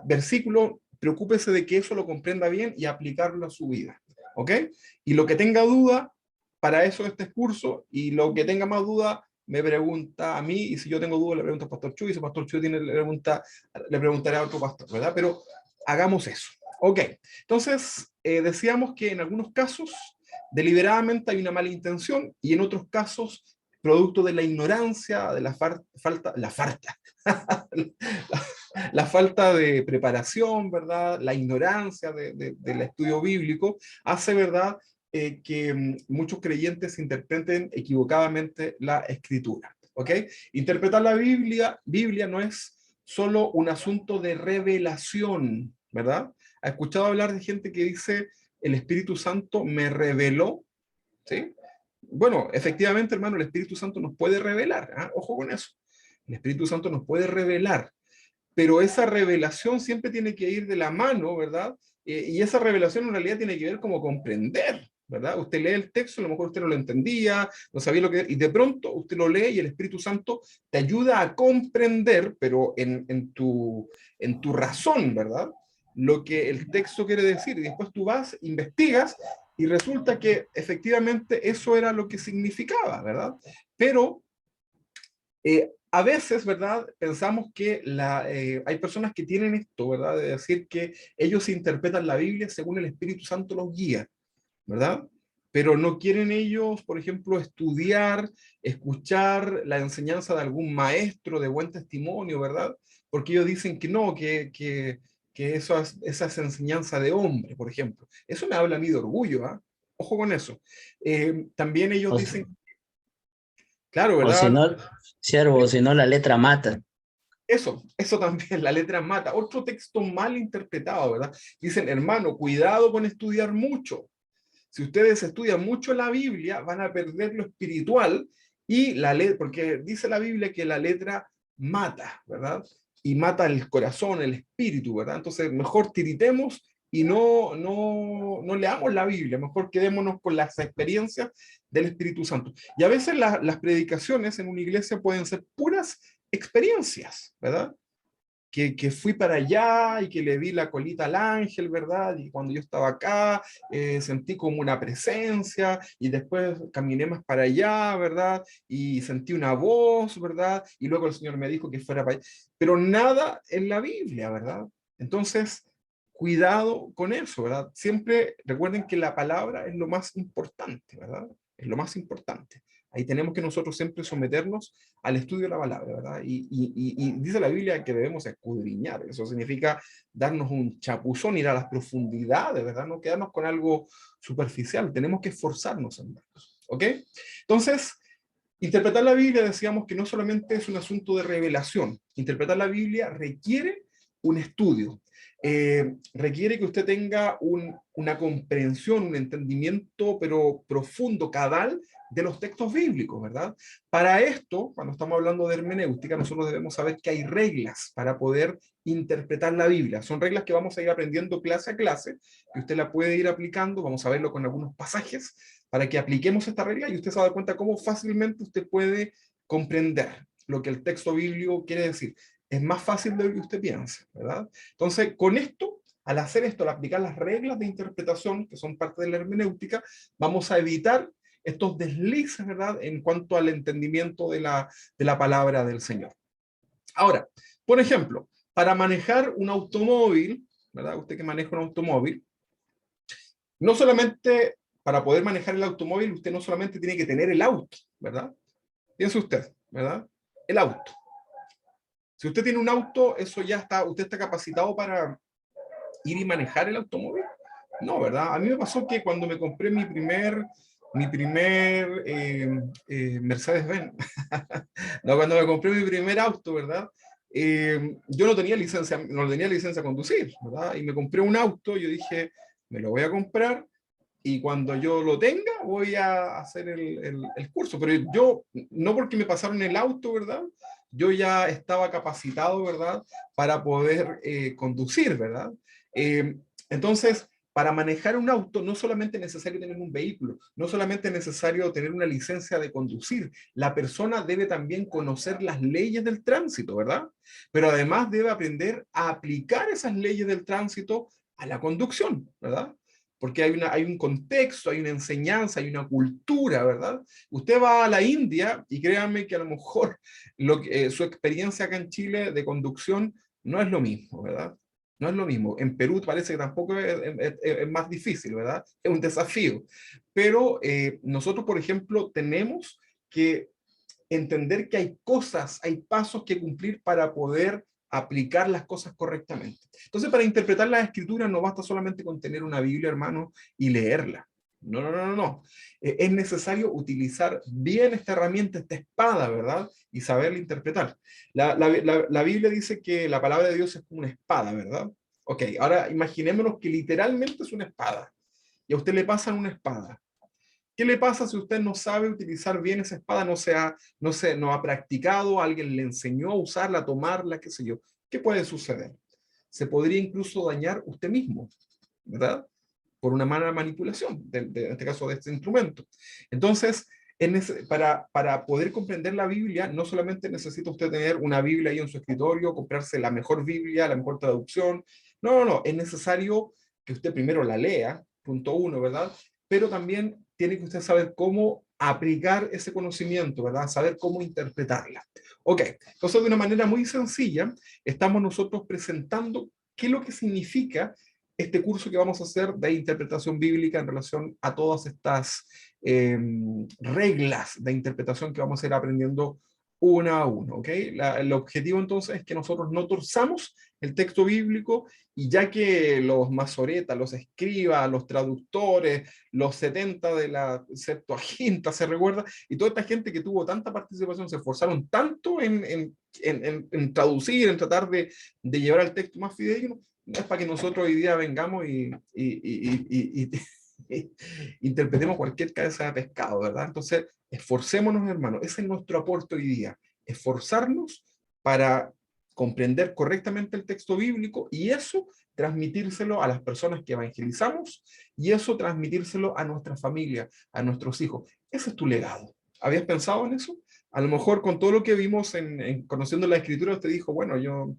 Speaker 1: versículos, preocúpese de que eso lo comprenda bien y aplicarlo a su vida, ¿ok? Y lo que tenga duda, para eso este curso, y lo que tenga más duda, me pregunta a mí, y si yo tengo duda, le pregunto al pastor Chuy, y si el pastor Chuy le preguntaré a otro pastor, ¿verdad? Pero hagamos eso. Ok, entonces decíamos que en algunos casos deliberadamente hay una mala intención y en otros casos producto de la ignorancia, de la falta de preparación, ¿verdad? La ignorancia del estudio bíblico hace, ¿verdad? Que muchos creyentes interpreten equivocadamente la escritura, ¿ok? Interpretar la Biblia no es solo un asunto de revelación, ¿verdad? ¿Ha escuchado hablar de gente que dice el Espíritu Santo me reveló? ¿Sí? Bueno, efectivamente, hermano, el Espíritu Santo nos puede revelar, ¿eh? Ojo con eso. El Espíritu Santo nos puede revelar, pero esa revelación siempre tiene que ir de la mano, ¿verdad? Y esa revelación en realidad tiene que ver como comprender, ¿verdad? Usted lee el texto, a lo mejor usted no lo entendía, no sabía lo que... Y de pronto usted lo lee y el Espíritu Santo te ayuda a comprender, pero en tu razón, ¿verdad? Lo que el texto quiere decir. Y después tú vas, investigas, y resulta que efectivamente eso era lo que significaba, ¿verdad? Pero a veces, ¿verdad? Pensamos que hay personas que tienen esto, ¿verdad? De decir que ellos interpretan la Biblia según el Espíritu Santo los guía, ¿verdad? Pero no quieren ellos, por ejemplo, estudiar, escuchar la enseñanza de algún maestro de buen testimonio, ¿verdad? Porque ellos dicen que no, que esa es enseñanza de hombre, por ejemplo. Eso me habla a mí de orgullo, ¿ah? Ojo con eso. También ellos dicen, claro,
Speaker 8: O si
Speaker 1: ¿verdad?
Speaker 8: no, siervo, o si no la letra mata.
Speaker 1: Eso también, la letra mata. Otro texto mal interpretado, ¿verdad? Dicen, hermano, cuidado con estudiar mucho. Si ustedes estudian mucho la Biblia, van a perder lo espiritual y la letra, porque dice la Biblia que la letra mata, ¿verdad? Y mata el corazón, el espíritu, ¿verdad? Entonces, mejor tiritemos y no leamos la Biblia, mejor quedémonos con las experiencias del Espíritu Santo. Y a veces las predicaciones en una iglesia pueden ser puras experiencias, ¿verdad? Que fui para allá y que le vi la colita al ángel, ¿verdad? Y cuando yo estaba acá, sentí como una presencia, y después caminé más para allá, ¿verdad? Y sentí una voz, ¿verdad? Y luego el Señor me dijo que fuera para allá. Pero nada en la Biblia, ¿verdad? Entonces, cuidado con eso, ¿verdad? Siempre recuerden que la palabra es lo más importante, ¿verdad? Es lo más importante. Ahí tenemos que nosotros siempre someternos al estudio de la palabra, ¿verdad? Y dice la Biblia que debemos escudriñar. Eso significa darnos un chapuzón, ir a las profundidades, ¿verdad? No quedarnos con algo superficial. Tenemos que esforzarnos en verlo, ¿ok? Entonces, interpretar la Biblia, decíamos que no solamente es un asunto de revelación. Interpretar la Biblia requiere un estudio. Requiere que usted tenga una comprensión, un entendimiento, pero profundo, cabal, de los textos bíblicos, ¿verdad? Para esto, cuando estamos hablando de hermenéutica, nosotros debemos saber que hay reglas para poder interpretar la Biblia. Son reglas que vamos a ir aprendiendo clase a clase, que usted la puede ir aplicando, vamos a verlo con algunos pasajes, para que apliquemos esta regla y usted se va a dar cuenta cómo fácilmente usted puede comprender lo que el texto bíblico quiere decir. Es más fácil de lo que usted piensa, ¿verdad? Entonces, con esto, al hacer esto, al aplicar las reglas de interpretación, que son parte de la hermenéutica, vamos a evitar estos deslices, ¿verdad?, en cuanto al entendimiento de la palabra del Señor. Ahora, por ejemplo, para manejar un automóvil, ¿verdad? Usted que maneja un automóvil, no solamente para poder manejar el automóvil, usted no solamente tiene que tener el auto, ¿verdad? Piense usted, ¿verdad? El auto. Si usted tiene un auto, eso ya está, usted está capacitado para ir y manejar el automóvil. No, ¿verdad? A mí me pasó que cuando me compré mi primer Mercedes-Benz, no, cuando me compré mi primer auto, ¿verdad? Yo no tenía licencia a conducir, ¿verdad? Y me compré un auto, yo dije, me lo voy a comprar, y cuando yo lo tenga, voy a hacer el curso. Pero yo, no porque me pasaron el auto, ¿verdad? Yo ya estaba capacitado, ¿verdad? Para poder conducir, ¿verdad? Entonces, para manejar un auto no solamente es necesario tener un vehículo, no solamente es necesario tener una licencia de conducir, la persona debe también conocer las leyes del tránsito, ¿verdad? Pero además debe aprender a aplicar esas leyes del tránsito a la conducción, ¿verdad? Porque hay un contexto, hay una enseñanza, hay una cultura, ¿verdad? Usted va a la India y créanme que a lo mejor su experiencia acá en Chile de conducción no es lo mismo, ¿verdad? No es lo mismo. En Perú parece que tampoco es más difícil, ¿verdad? Es un desafío. Pero nosotros, por ejemplo, tenemos que entender que hay cosas, hay pasos que cumplir para poder aplicar las cosas correctamente. Entonces, para interpretar las escrituras no basta solamente con tener una Biblia, hermano, y leerla. No, no, no, no, no. Es necesario utilizar bien esta herramienta, esta espada, ¿verdad? Y saberla interpretar. La Biblia dice que la palabra de Dios es como una espada, ¿verdad? Ok, ahora imaginémonos que literalmente es una espada. Y a usted le pasan una espada. ¿Qué le pasa si usted no sabe utilizar bien esa espada, no ha practicado, alguien le enseñó a usarla, a tomarla, qué sé yo? ¿Qué puede suceder? Se podría incluso dañar usted mismo, ¿verdad? Por una mala manipulación, en este caso de este instrumento. Entonces, para poder comprender la Biblia, no solamente necesita usted tener una Biblia ahí en su escritorio, comprarse la mejor Biblia, la mejor traducción. No, no, no. Es necesario que usted primero la lea, punto uno, ¿verdad? Pero también tiene que usted saber cómo aplicar ese conocimiento, ¿verdad? Saber cómo interpretarla. Ok, entonces de una manera muy sencilla, estamos nosotros presentando qué es lo que significa este curso que vamos a hacer de interpretación bíblica en relación a todas estas reglas de interpretación que vamos a ir aprendiendo una a uno, ¿ok? El objetivo entonces es que nosotros no torzamos el texto bíblico, y ya que los masoretas, los escribas, los traductores, los 70 de la Septuaginta, se recuerda, y toda esta gente que tuvo tanta participación, se esforzaron tanto en traducir, en tratar de llevar al texto más fidedigno, no es para que nosotros hoy día vengamos y interpretemos cualquier cabeza de pescado, ¿verdad? Entonces, esforcémonos, hermanos, ese es nuestro aporte hoy día, esforzarnos para comprender correctamente el texto bíblico y eso transmitírselo a las personas que evangelizamos y eso transmitírselo a nuestra familia, a nuestros hijos. Ese es tu legado. ¿Habías pensado en eso? A lo mejor con todo lo que vimos conociendo la escritura, usted dijo, bueno, yo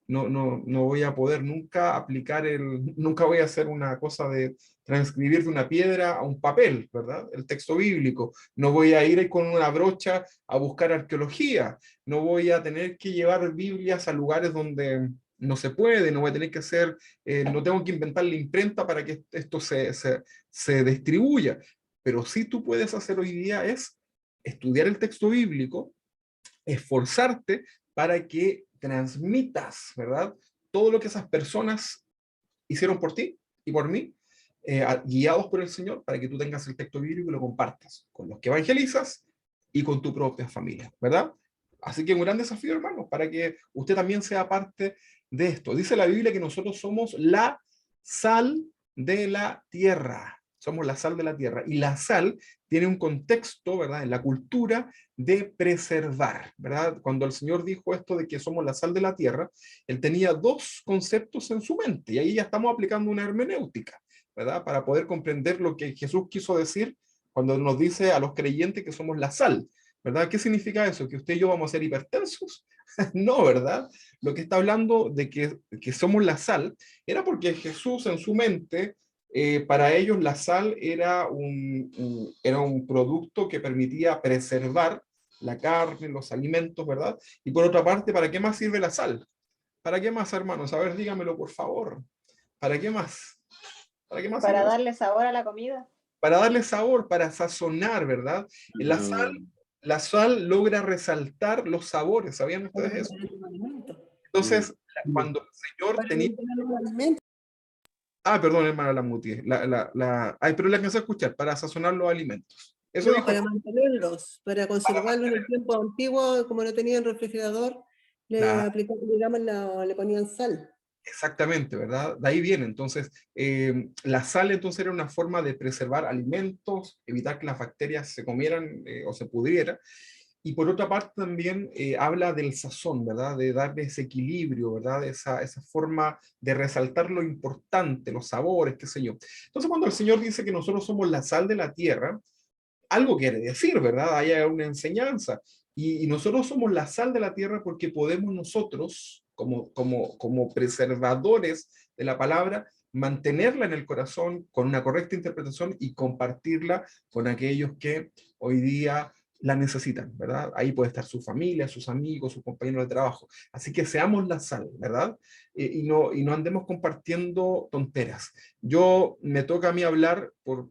Speaker 1: no voy a poder nunca aplicar nunca voy a hacer una cosa de transcribir de una piedra a un papel, ¿verdad? El texto bíblico. No voy a ir con una brocha a buscar arqueología. No voy a tener que llevar Biblias a lugares donde no se puede, no voy a tener que hacer, no tengo que inventar la imprenta para que esto se distribuya. Pero sí tú puedes hacer hoy día es estudiar el texto bíblico, esforzarte para que transmitas, ¿verdad? Todo lo que esas personas hicieron por ti y por mí, guiados por el Señor, para que tú tengas el texto bíblico y lo compartas con los que evangelizas y con tu propia familia, ¿verdad? Así que un gran desafío, hermanos, para que usted también sea parte de esto. Dice la Biblia que nosotros somos la sal de la tierra. Somos la sal de la tierra. Y la sal tiene un contexto, ¿verdad? En la cultura de preservar, ¿verdad? Cuando el Señor dijo esto de que somos la sal de la tierra, Él tenía dos conceptos en su mente. Y ahí ya estamos aplicando una hermenéutica, ¿verdad? Para poder comprender lo que Jesús quiso decir cuando nos dice a los creyentes que somos la sal, ¿verdad? ¿Qué significa eso? ¿Que usted y yo vamos a ser hipertensos? No, ¿verdad? Lo que está hablando de que somos la sal era porque Jesús en su mente, para ellos la sal era un producto que permitía preservar la carne, los alimentos, ¿verdad? Y por otra parte, ¿para qué más sirve la sal? ¿Para qué más, hermanos? A ver, dígamelo, por favor. ¿Para qué más? ¿Para qué más
Speaker 4: Para
Speaker 1: sirve?
Speaker 4: darle sabor a la comida.
Speaker 1: Para darle sabor, para sazonar, ¿verdad? La sal logra resaltar los sabores, ¿sabían ustedes eso? Entonces, cuando el Señor tenía... Ah, perdón, hermana, la mutie. Ay, pero la alcancé a escuchar, para sazonar los alimentos. Eso
Speaker 8: No,
Speaker 1: dijo.
Speaker 8: para mantenerlos, para conservarlos en el tiempo antiguo, como no tenían refrigerador, le ponían sal.
Speaker 1: Exactamente, ¿verdad? De ahí viene. Entonces, la sal entonces era una forma de preservar alimentos, evitar que las bacterias se comieran o se pudrieran. Y por otra parte también habla del sazón, ¿verdad? De darle ese equilibrio, ¿verdad? Esa forma de resaltar lo importante, los sabores, qué sé yo. Entonces cuando el Señor dice que nosotros somos la sal de la tierra, algo quiere decir, ¿verdad? Hay una enseñanza. Y nosotros somos la sal de la tierra porque podemos nosotros, como preservadores de la palabra, mantenerla en el corazón con una correcta interpretación y compartirla con aquellos que hoy día la necesitan, ¿verdad? Ahí puede estar su familia, sus amigos, sus compañeros de trabajo. Así que seamos la sal, ¿verdad? Y no andemos compartiendo tonteras. Me toca a mí hablar por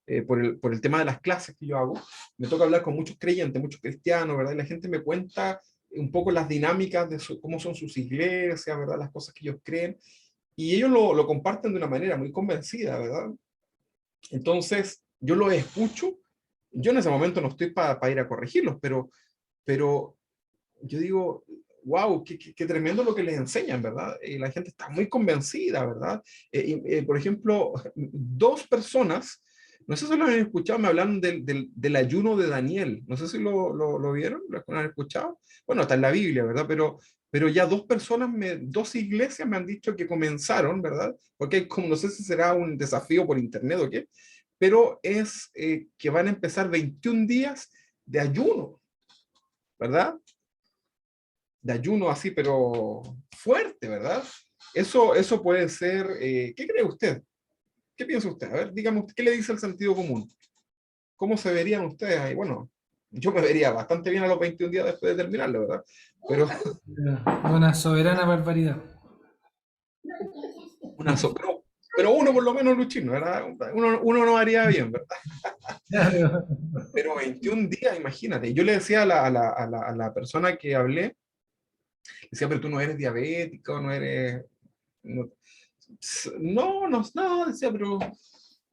Speaker 1: el tema de las clases que yo hago, me toca hablar con muchos creyentes, muchos cristianos, ¿verdad? Y la gente me cuenta un poco las dinámicas de cómo son sus iglesias, ¿verdad? Las cosas que ellos creen, y ellos lo comparten de una manera muy convencida, ¿verdad? Entonces, yo los escucho, yo en ese momento no estoy para ir a corregirlos, pero yo digo, wow, qué tremendo lo que les enseñan, ¿verdad? La gente está muy convencida, ¿verdad? Por ejemplo, dos personas, no sé si lo han escuchado, me hablan del ayuno de Daniel, no sé si lo vieron, lo han escuchado. Bueno, está en la Biblia, ¿verdad? Pero ya dos personas, dos iglesias me han dicho que comenzaron, ¿verdad? Porque como no sé si será un desafío por internet o qué, pero es que van a empezar 21 días de ayuno, ¿verdad? De ayuno así, pero fuerte, ¿verdad? Eso puede ser, ¿qué cree usted? ¿Qué piensa usted? A ver, dígame, ¿qué le dice el sentido común? ¿Cómo se verían ustedes ahí? Bueno, yo me vería bastante bien a los 21 días después de terminarlo, ¿verdad? Pero...
Speaker 7: Una soberana barbaridad.
Speaker 1: Pero uno por lo menos, Luchino, ¿verdad? Uno no haría bien, ¿verdad?
Speaker 7: Claro.
Speaker 1: Pero 21 días, imagínate. Yo le decía a la persona que hablé, Decía, pero tú no eres diabético, no eres... No, decía, pero...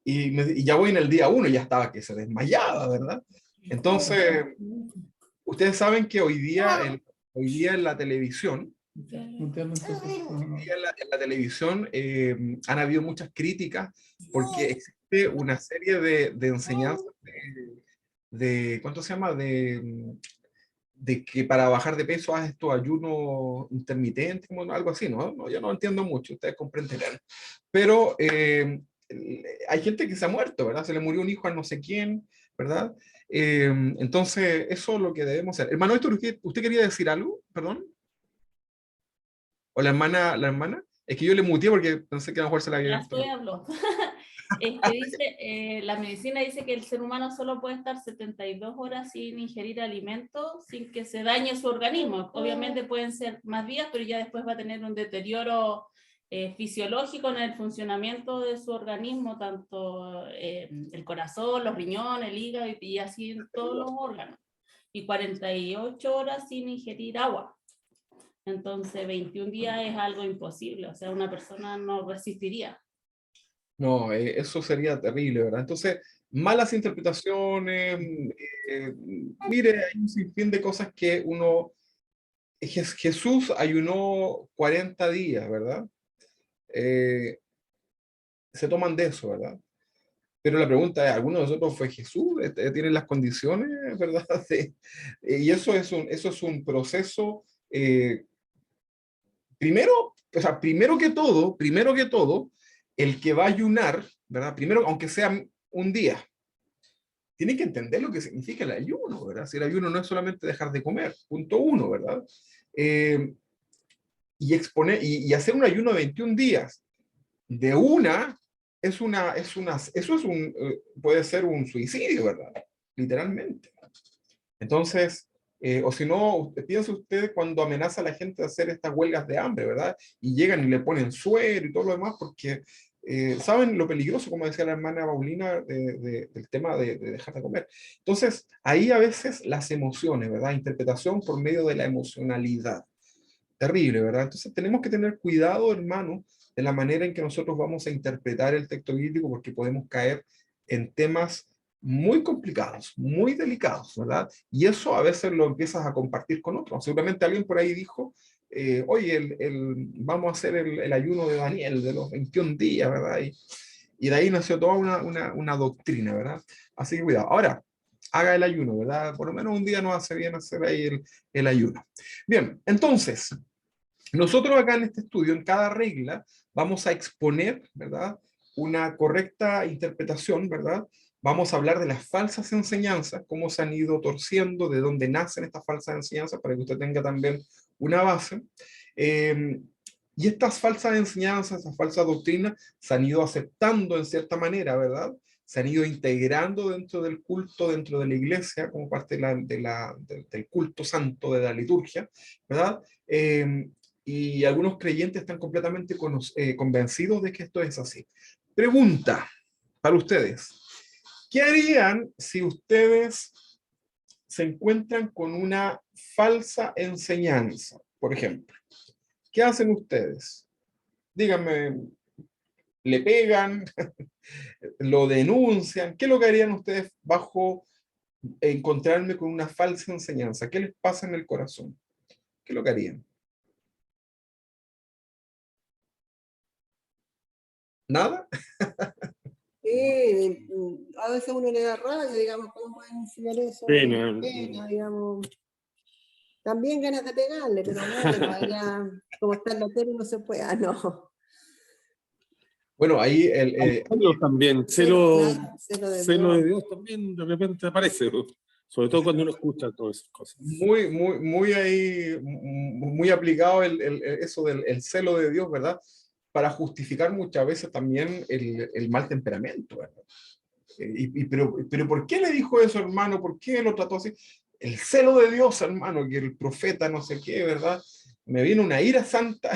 Speaker 1: Y ya voy en el día 1, ya estaba que se desmayaba, ¿verdad? Entonces, ustedes saben que hoy día en la televisión, en la televisión han habido muchas críticas porque existe una serie de enseñanzas ¿cuánto se llama? De que para bajar de peso haz estos ayunos intermitentes, como algo así, ¿no? No, yo no entiendo mucho, ustedes comprenderán. Pero hay gente que se ha muerto, ¿verdad? Se le murió un hijo a no sé quién, ¿verdad? Entonces, eso es lo que debemos hacer. Hermano Héctor, ¿usted quería decir algo? Perdón. ¿O la hermana? Es que yo le muteé porque pensé que a lo mejor se la había...
Speaker 6: Ya estoy hablando. Dice, la medicina dice que el ser humano solo puede estar 72 horas sin ingerir alimentos sin que se dañe su organismo. Obviamente pueden ser más días, pero ya después va a tener un deterioro fisiológico en el funcionamiento de su organismo, tanto el corazón, los riñones, el hígado y así en todos los órganos. Y 48 horas sin ingerir agua. Entonces 21 días es algo imposible, o sea, una persona no resistiría.
Speaker 1: No, eso sería terrible, ¿verdad? Entonces, malas interpretaciones, mire, hay un sinfín de cosas que uno... Jesús ayunó 40 días, ¿verdad? Se toman de eso, ¿verdad? Pero la pregunta es, ¿alguno de nosotros fue Jesús? ¿Tiene las condiciones, verdad? Y eso es un proceso, primero que todo, el que va a ayunar, ¿verdad? Primero, aunque sea un día, tiene que entender lo que significa el ayuno, ¿verdad? Si el ayuno no es solamente dejar de comer, punto uno, ¿verdad? Y hacer un ayuno de 21 días de una, puede ser un suicidio, ¿verdad? Literalmente. Entonces, o si no, piensa usted cuando amenaza a la gente de hacer estas huelgas de hambre, ¿verdad? Y llegan y le ponen suero y todo lo demás, porque saben lo peligroso, como decía la hermana Paulina, del tema de dejar de comer. Entonces, ahí a veces las emociones, ¿verdad? Interpretación por medio de la emocionalidad. Terrible, ¿verdad? Entonces tenemos que tener cuidado, hermano, de la manera en que nosotros vamos a interpretar el texto bíblico, porque podemos caer en temas muy complicados, muy delicados, ¿verdad? Y eso a veces lo empiezas a compartir con otros. Seguramente alguien por ahí dijo, oye, vamos a hacer el ayuno de Daniel de los 21 días, ¿verdad? Y de ahí nació toda una doctrina, ¿verdad? Así que cuidado. Ahora, haga el ayuno, ¿verdad? Por lo menos un día nos hace bien hacer ahí el ayuno. Bien, entonces, nosotros acá en este estudio, en cada regla, vamos a exponer, ¿verdad? Una correcta interpretación, ¿verdad? Vamos a hablar de las falsas enseñanzas, cómo se han ido torciendo, de dónde nacen estas falsas enseñanzas, para que usted tenga también una base. Y estas falsas enseñanzas, estas falsas doctrinas, se han ido aceptando en cierta manera, ¿verdad? Se han ido integrando dentro del culto, dentro de la iglesia, como parte del culto santo, de la liturgia, ¿verdad? Y algunos creyentes están completamente convencidos de que esto es así. Pregunta para ustedes. ¿Qué harían si ustedes se encuentran con una falsa enseñanza, por ejemplo? ¿Qué hacen ustedes? Díganme, ¿le pegan? ¿Lo denuncian? ¿Qué es lo que harían ustedes bajo encontrarme con una falsa enseñanza? ¿Qué les pasa en el corazón? ¿Qué es lo que harían? ¿Nada?
Speaker 8: Sí, a veces uno le da rabia, digamos, ¿cómo pueden enseñar eso?
Speaker 3: Pena.
Speaker 8: Pena, digamos. También ganas de pegarle, pero bueno, ya como está en la tele no se puede, no.
Speaker 1: Bueno, ahí
Speaker 3: Celos también,
Speaker 8: Claro,
Speaker 3: celo de Dios también de repente aparece, ¿no? Sobre todo cuando uno escucha todas esas cosas.
Speaker 1: muy aplicado eso del celo de Dios, ¿verdad? Para justificar muchas veces también el mal temperamento, ¿verdad? Pero ¿por qué le dijo eso, hermano? ¿Por qué lo trató así? El celo de Dios, hermano, que el profeta no sé qué, ¿verdad? Me viene una ira santa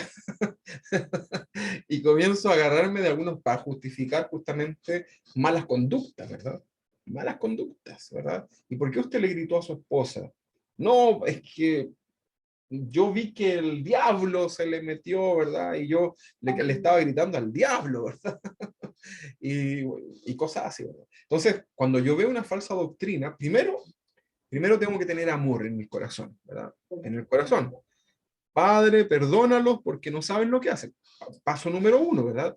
Speaker 1: y comienzo a agarrarme de algunos para justificar justamente malas conductas, ¿verdad? Malas conductas, ¿verdad? ¿Y por qué usted le gritó a su esposa? No, es que yo vi que el diablo se le metió, ¿verdad? Y yo le estaba gritando al diablo, ¿verdad? y cosas así, ¿verdad? Entonces, cuando yo veo una falsa doctrina, primero tengo que tener amor en mi corazón, ¿verdad? En el corazón. Padre, perdónalos porque no saben lo que hacen. Paso número 1, ¿verdad?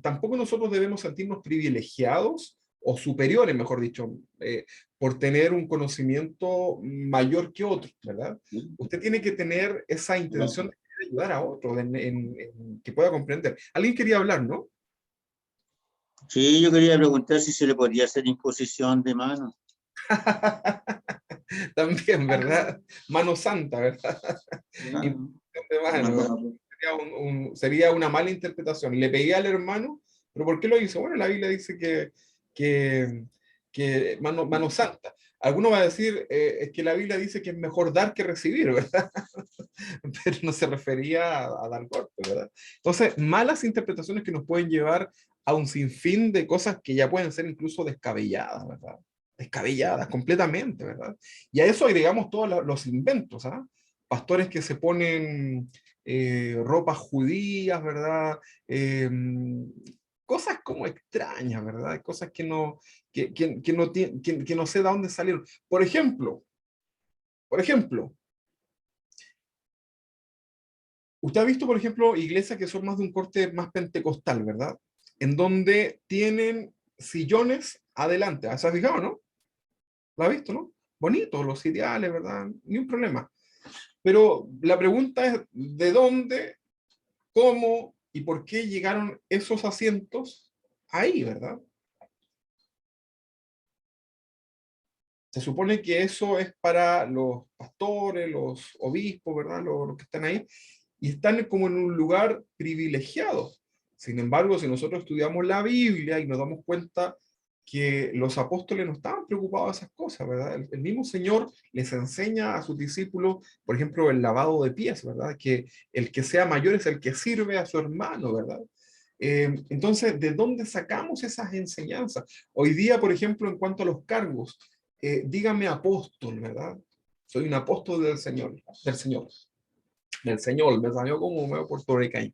Speaker 1: Tampoco nosotros debemos sentirnos privilegiados o superiores, mejor dicho, por tener un conocimiento mayor que otro, ¿verdad? Usted tiene que tener esa intención de ayudar a otros, que pueda comprender. Alguien quería hablar, ¿no?
Speaker 4: Sí, yo quería preguntar si se le podría hacer imposición de mano.
Speaker 1: También, ¿verdad? Mano santa, ¿verdad? Imposición de mano, ¿verdad? Sería una mala interpretación. Le pegué al hermano, pero ¿por qué lo hizo? Bueno, la Biblia dice que mano santa. Alguno va a decir, es que la Biblia dice que es mejor dar que recibir, ¿verdad? Pero no se refería a dar golpe, ¿verdad? Entonces, malas interpretaciones que nos pueden llevar a un sinfín de cosas que ya pueden ser incluso descabelladas, ¿verdad? Descabelladas completamente, ¿verdad? Y a eso agregamos todos los inventos, ¿ah? Pastores que se ponen ropas judías, ¿verdad? Cosas como extrañas, ¿verdad? Cosas que no sé de dónde salieron. Por ejemplo, usted ha visto, por ejemplo, iglesias que son más de un corte más pentecostal, ¿verdad? En donde tienen sillones adelante. ¿Se ha fijado, no? ¿Lo ha visto, no? Bonitos los ideales, ¿verdad? Ni un problema. Pero la pregunta es, ¿de dónde, cómo y por qué llegaron esos asientos ahí, ¿verdad? Se supone que eso es para los pastores, los obispos, ¿verdad? Los que están ahí, y están como en un lugar privilegiado. Sin embargo, si nosotros estudiamos la Biblia y nos damos cuenta que los apóstoles no estaban preocupados de esas cosas, ¿verdad? El mismo Señor les enseña a sus discípulos, por ejemplo, el lavado de pies, ¿verdad? Que el que sea mayor es el que sirve a su hermano, ¿verdad? Entonces, ¿de dónde sacamos esas enseñanzas? Hoy día, por ejemplo, en cuanto a los cargos, dígame apóstol, ¿verdad? Soy un apóstol del Señor, me salió como medio puertorriqueño.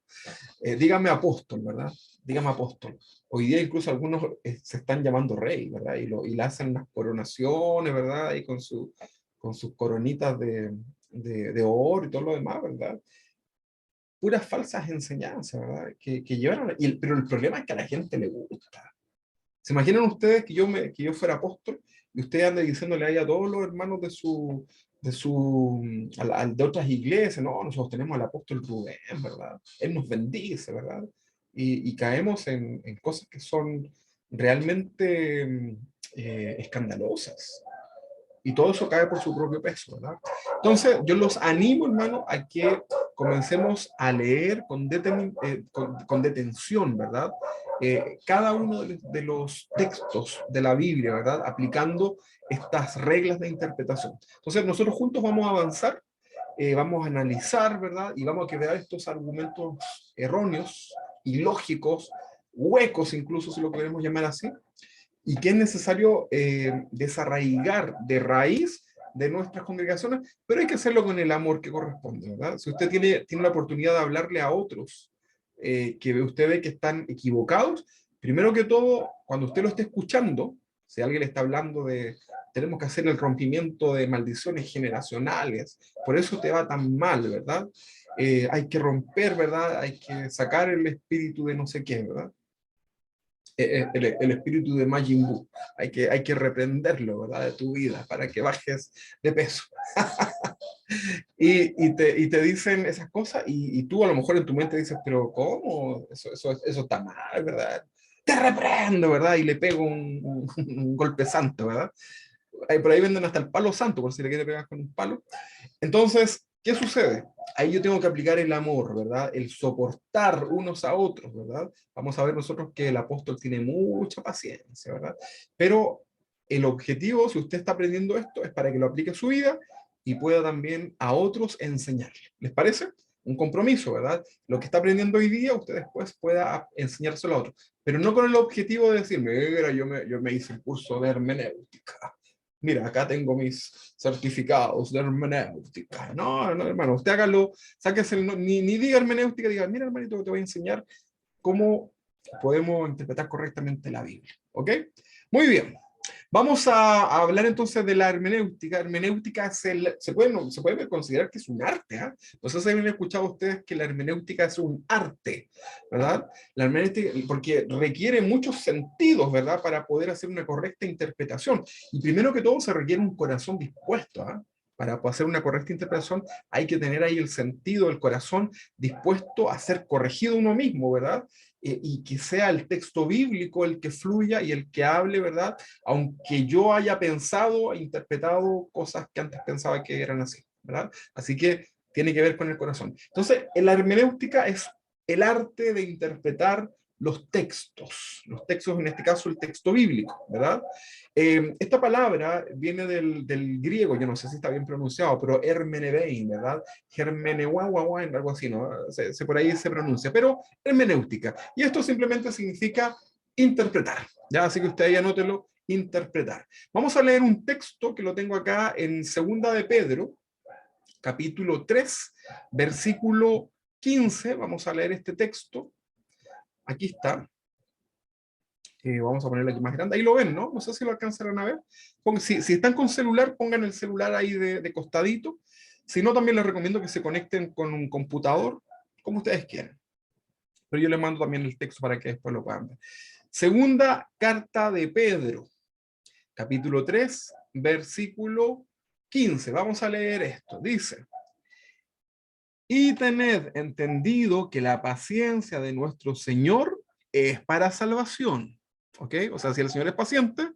Speaker 1: Dígame apóstol, ¿verdad? Dígame apóstol. Hoy día incluso algunos se están llamando rey, ¿verdad? Y le hacen las coronaciones, ¿verdad? Y con sus coronitas de oro y todo lo demás, ¿verdad? Puras falsas enseñanzas, ¿verdad? Que llevaron, pero el problema es que a la gente le gusta. ¿Se imaginan ustedes que yo fuera apóstol y ustedes anden diciéndole ahí a todos los hermanos de otras iglesias? No, nosotros tenemos al apóstol Rubén, ¿verdad? Él nos bendice, ¿verdad? Y caemos en cosas que son realmente escandalosas. Y todo eso cae por su propio peso, ¿verdad? Entonces, yo los animo, hermano, a que comencemos a leer con detención, ¿verdad? Cada uno de los textos de la Biblia, ¿verdad? Aplicando estas reglas de interpretación. Entonces, nosotros juntos vamos a avanzar, vamos a analizar, ¿verdad? Y vamos a quebrar estos argumentos erróneos, ilógicos, huecos incluso, si lo queremos llamar así, y que es necesario desarraigar de raíz de nuestras congregaciones, pero hay que hacerlo con el amor que corresponde, ¿verdad? Si usted tiene la oportunidad de hablarle a otros que usted ve que están equivocados, primero que todo, cuando usted lo esté escuchando, si alguien le está hablando de tenemos que hacer el rompimiento de maldiciones generacionales, por eso te va tan mal, ¿verdad? Hay que romper, ¿verdad? Hay que sacar el espíritu de no sé qué, ¿verdad? El espíritu de Majin Buu. Hay que reprenderlo, ¿verdad? De tu vida para que bajes de peso. y te dicen esas cosas y tú a lo mejor en tu mente dices, pero ¿cómo? Eso está mal, ¿verdad? Te reprendo, ¿verdad? Y le pego un golpe santo, ¿verdad? Por ahí venden hasta el palo santo, por si le quiere pegar con un palo. Entonces, ¿qué sucede? Ahí yo tengo que aplicar el amor, ¿verdad? El soportar unos a otros, ¿verdad? Vamos a ver nosotros que el apóstol tiene mucha paciencia, ¿verdad? Pero el objetivo, si usted está aprendiendo esto, es para que lo aplique a su vida y pueda también a otros enseñarle. ¿Les parece? Un compromiso, ¿verdad? Lo que está aprendiendo hoy día, usted después pueda enseñárselo a otros. Pero no con el objetivo de decir, mira, yo me hice el curso de hermenéutica. mira, acá tengo mis certificados de hermenéutica. No, no, hermano, usted hágalo, sáquese, ni diga hermenéutica, diga, mira, hermanito, te voy a enseñar cómo podemos interpretar correctamente la Biblia. ¿Ok? Muy bien. Vamos a hablar entonces de la hermenéutica. Hermenéutica se puede considerar que es un arte. ¿Eh? No sé si habían escuchado ustedes que la hermenéutica es un arte, ¿verdad? La hermenéutica, porque requiere muchos sentidos, ¿verdad? Para poder hacer una correcta interpretación. Y primero que todo se requiere un corazón dispuesto, ¿eh? Para hacer una correcta interpretación hay que tener ahí el sentido, el corazón dispuesto a ser corregido uno mismo, ¿verdad? Y que sea el texto bíblico el que fluya y el que hable, ¿verdad? Aunque yo haya pensado e interpretado cosas que antes pensaba que eran así, ¿verdad? Así que tiene que ver con el corazón. Entonces, la hermenéutica es el arte de interpretar los textos en este caso el texto bíblico, ¿verdad? Esta palabra viene del griego, yo no sé si está bien pronunciado, pero hermenebein, ¿verdad? Hermeneuawawan, algo así, ¿no? Por ahí se pronuncia, pero hermenéutica. Y esto simplemente significa interpretar, ¿ya? Así que usted ahí anótelo, interpretar. Vamos a leer un texto que lo tengo acá en Segunda de Pedro, capítulo 3, versículo 15. Vamos a leer este texto. Aquí está. Vamos a ponerlo aquí más grande. Ahí lo ven, ¿no? No sé si lo alcanzarán a ver. Si están con celular, pongan el celular ahí de costadito. Si no, también les recomiendo que se conecten con un computador, como ustedes quieran. Pero yo les mando también el texto para que después lo puedan ver. Segunda carta de Pedro, capítulo 3, versículo 15. Vamos a leer esto. Dice: y tened entendido que la paciencia de nuestro Señor es para salvación. ¿Ok? O sea, si el Señor es paciente,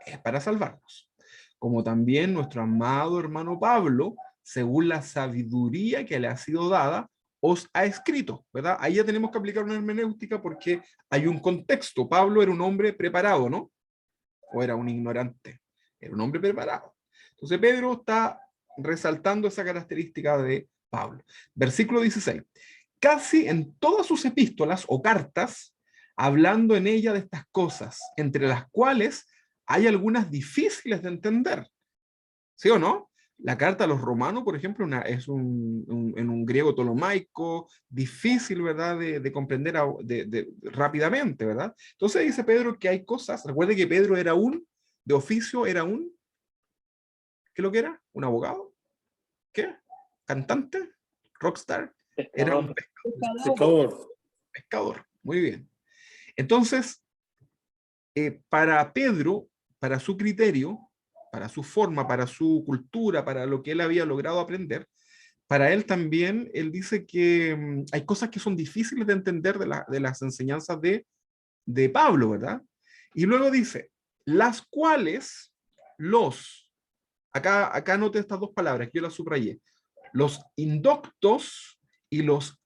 Speaker 1: es para salvarnos. Como también nuestro amado hermano Pablo, según la sabiduría que le ha sido dada, os ha escrito, ¿verdad? Ahí ya tenemos que aplicar una hermenéutica porque hay un contexto. Pablo era un hombre preparado, ¿no? O era un ignorante. Era un hombre preparado. Entonces Pedro está resaltando esa característica de Pablo. Versículo 16. Casi en todas sus epístolas o cartas, hablando en ella de estas cosas, entre las cuales hay algunas difíciles de entender. ¿Sí o no? La carta a los romanos, por ejemplo, es en un griego tolomaico, difícil, ¿verdad?, de comprender rápidamente, ¿verdad? Entonces dice Pedro que hay cosas, recuerde que Pedro era de oficio, ¿qué es lo que era? ¿Un abogado? ¿Qué? ¿Cantante? ¿Rockstar? Era un
Speaker 3: Pescador.
Speaker 1: pescador. Muy bien. Entonces, para Pedro, para su criterio, para su forma, para su cultura, para lo que él había logrado aprender, para él también, él dice que hay cosas que son difíciles de entender de las enseñanzas de Pablo, ¿verdad? Y luego dice, las cuales acá note estas dos palabras, que yo las subrayé, los indoctos y los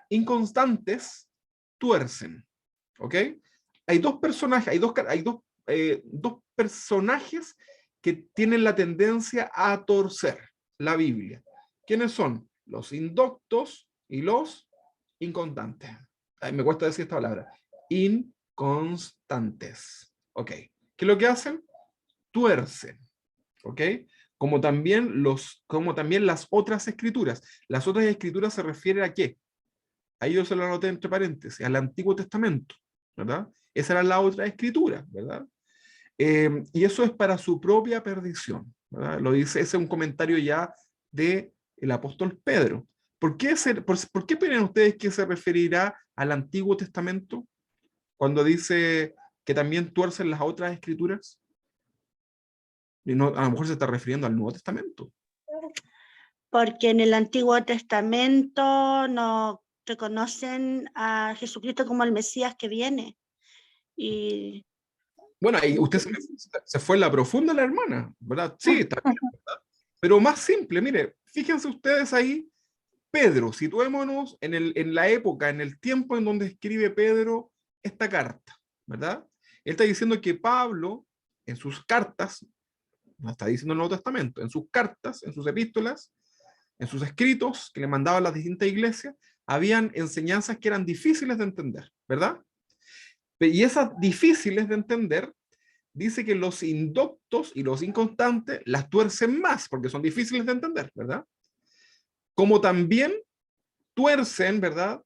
Speaker 1: inconstantes tuercen, ¿ok? Hay dos personajes, hay dos personajes que tienen la tendencia a torcer la Biblia. ¿Quiénes son? Los indoctos y los inconstantes. Ay, me cuesta decir esta palabra. Inconstantes. ¿Ok? ¿Qué es lo que hacen? Tuercen. ¿Ok? Como también las otras escrituras. Las otras escrituras se refieren a qué? Ahí yo se lo anoté entre paréntesis, al Antiguo Testamento, ¿verdad? Esa era la otra escritura, ¿verdad? Y eso es para su propia perdición, ¿verdad? Lo dice, ese es un comentario ya del apóstol Pedro. ¿Por qué piensan ustedes que se referirá al Antiguo Testamento cuando dice que también tuercen las otras escrituras? Y no, a lo mejor se está refiriendo al Nuevo Testamento.
Speaker 9: Porque en el Antiguo Testamento no reconocen a Jesucristo como el Mesías que viene. Y
Speaker 1: bueno, ahí usted se fue en la profunda, la hermana, ¿verdad? Sí, está bien, ¿verdad? Pero más simple, mire, fíjense ustedes ahí, Pedro, situémonos en la época, en el tiempo en donde escribe Pedro esta carta, ¿verdad? Él está diciendo que Pablo, en sus cartas, no está diciendo el Nuevo Testamento, en sus cartas, en sus epístolas, en sus escritos que le mandaba a las distintas iglesias, habían enseñanzas que eran difíciles de entender, ¿verdad? Y esas difíciles de entender dice que los indoctos y los inconstantes las tuercen más, porque son difíciles de entender, ¿verdad? Como también tuercen, ¿verdad?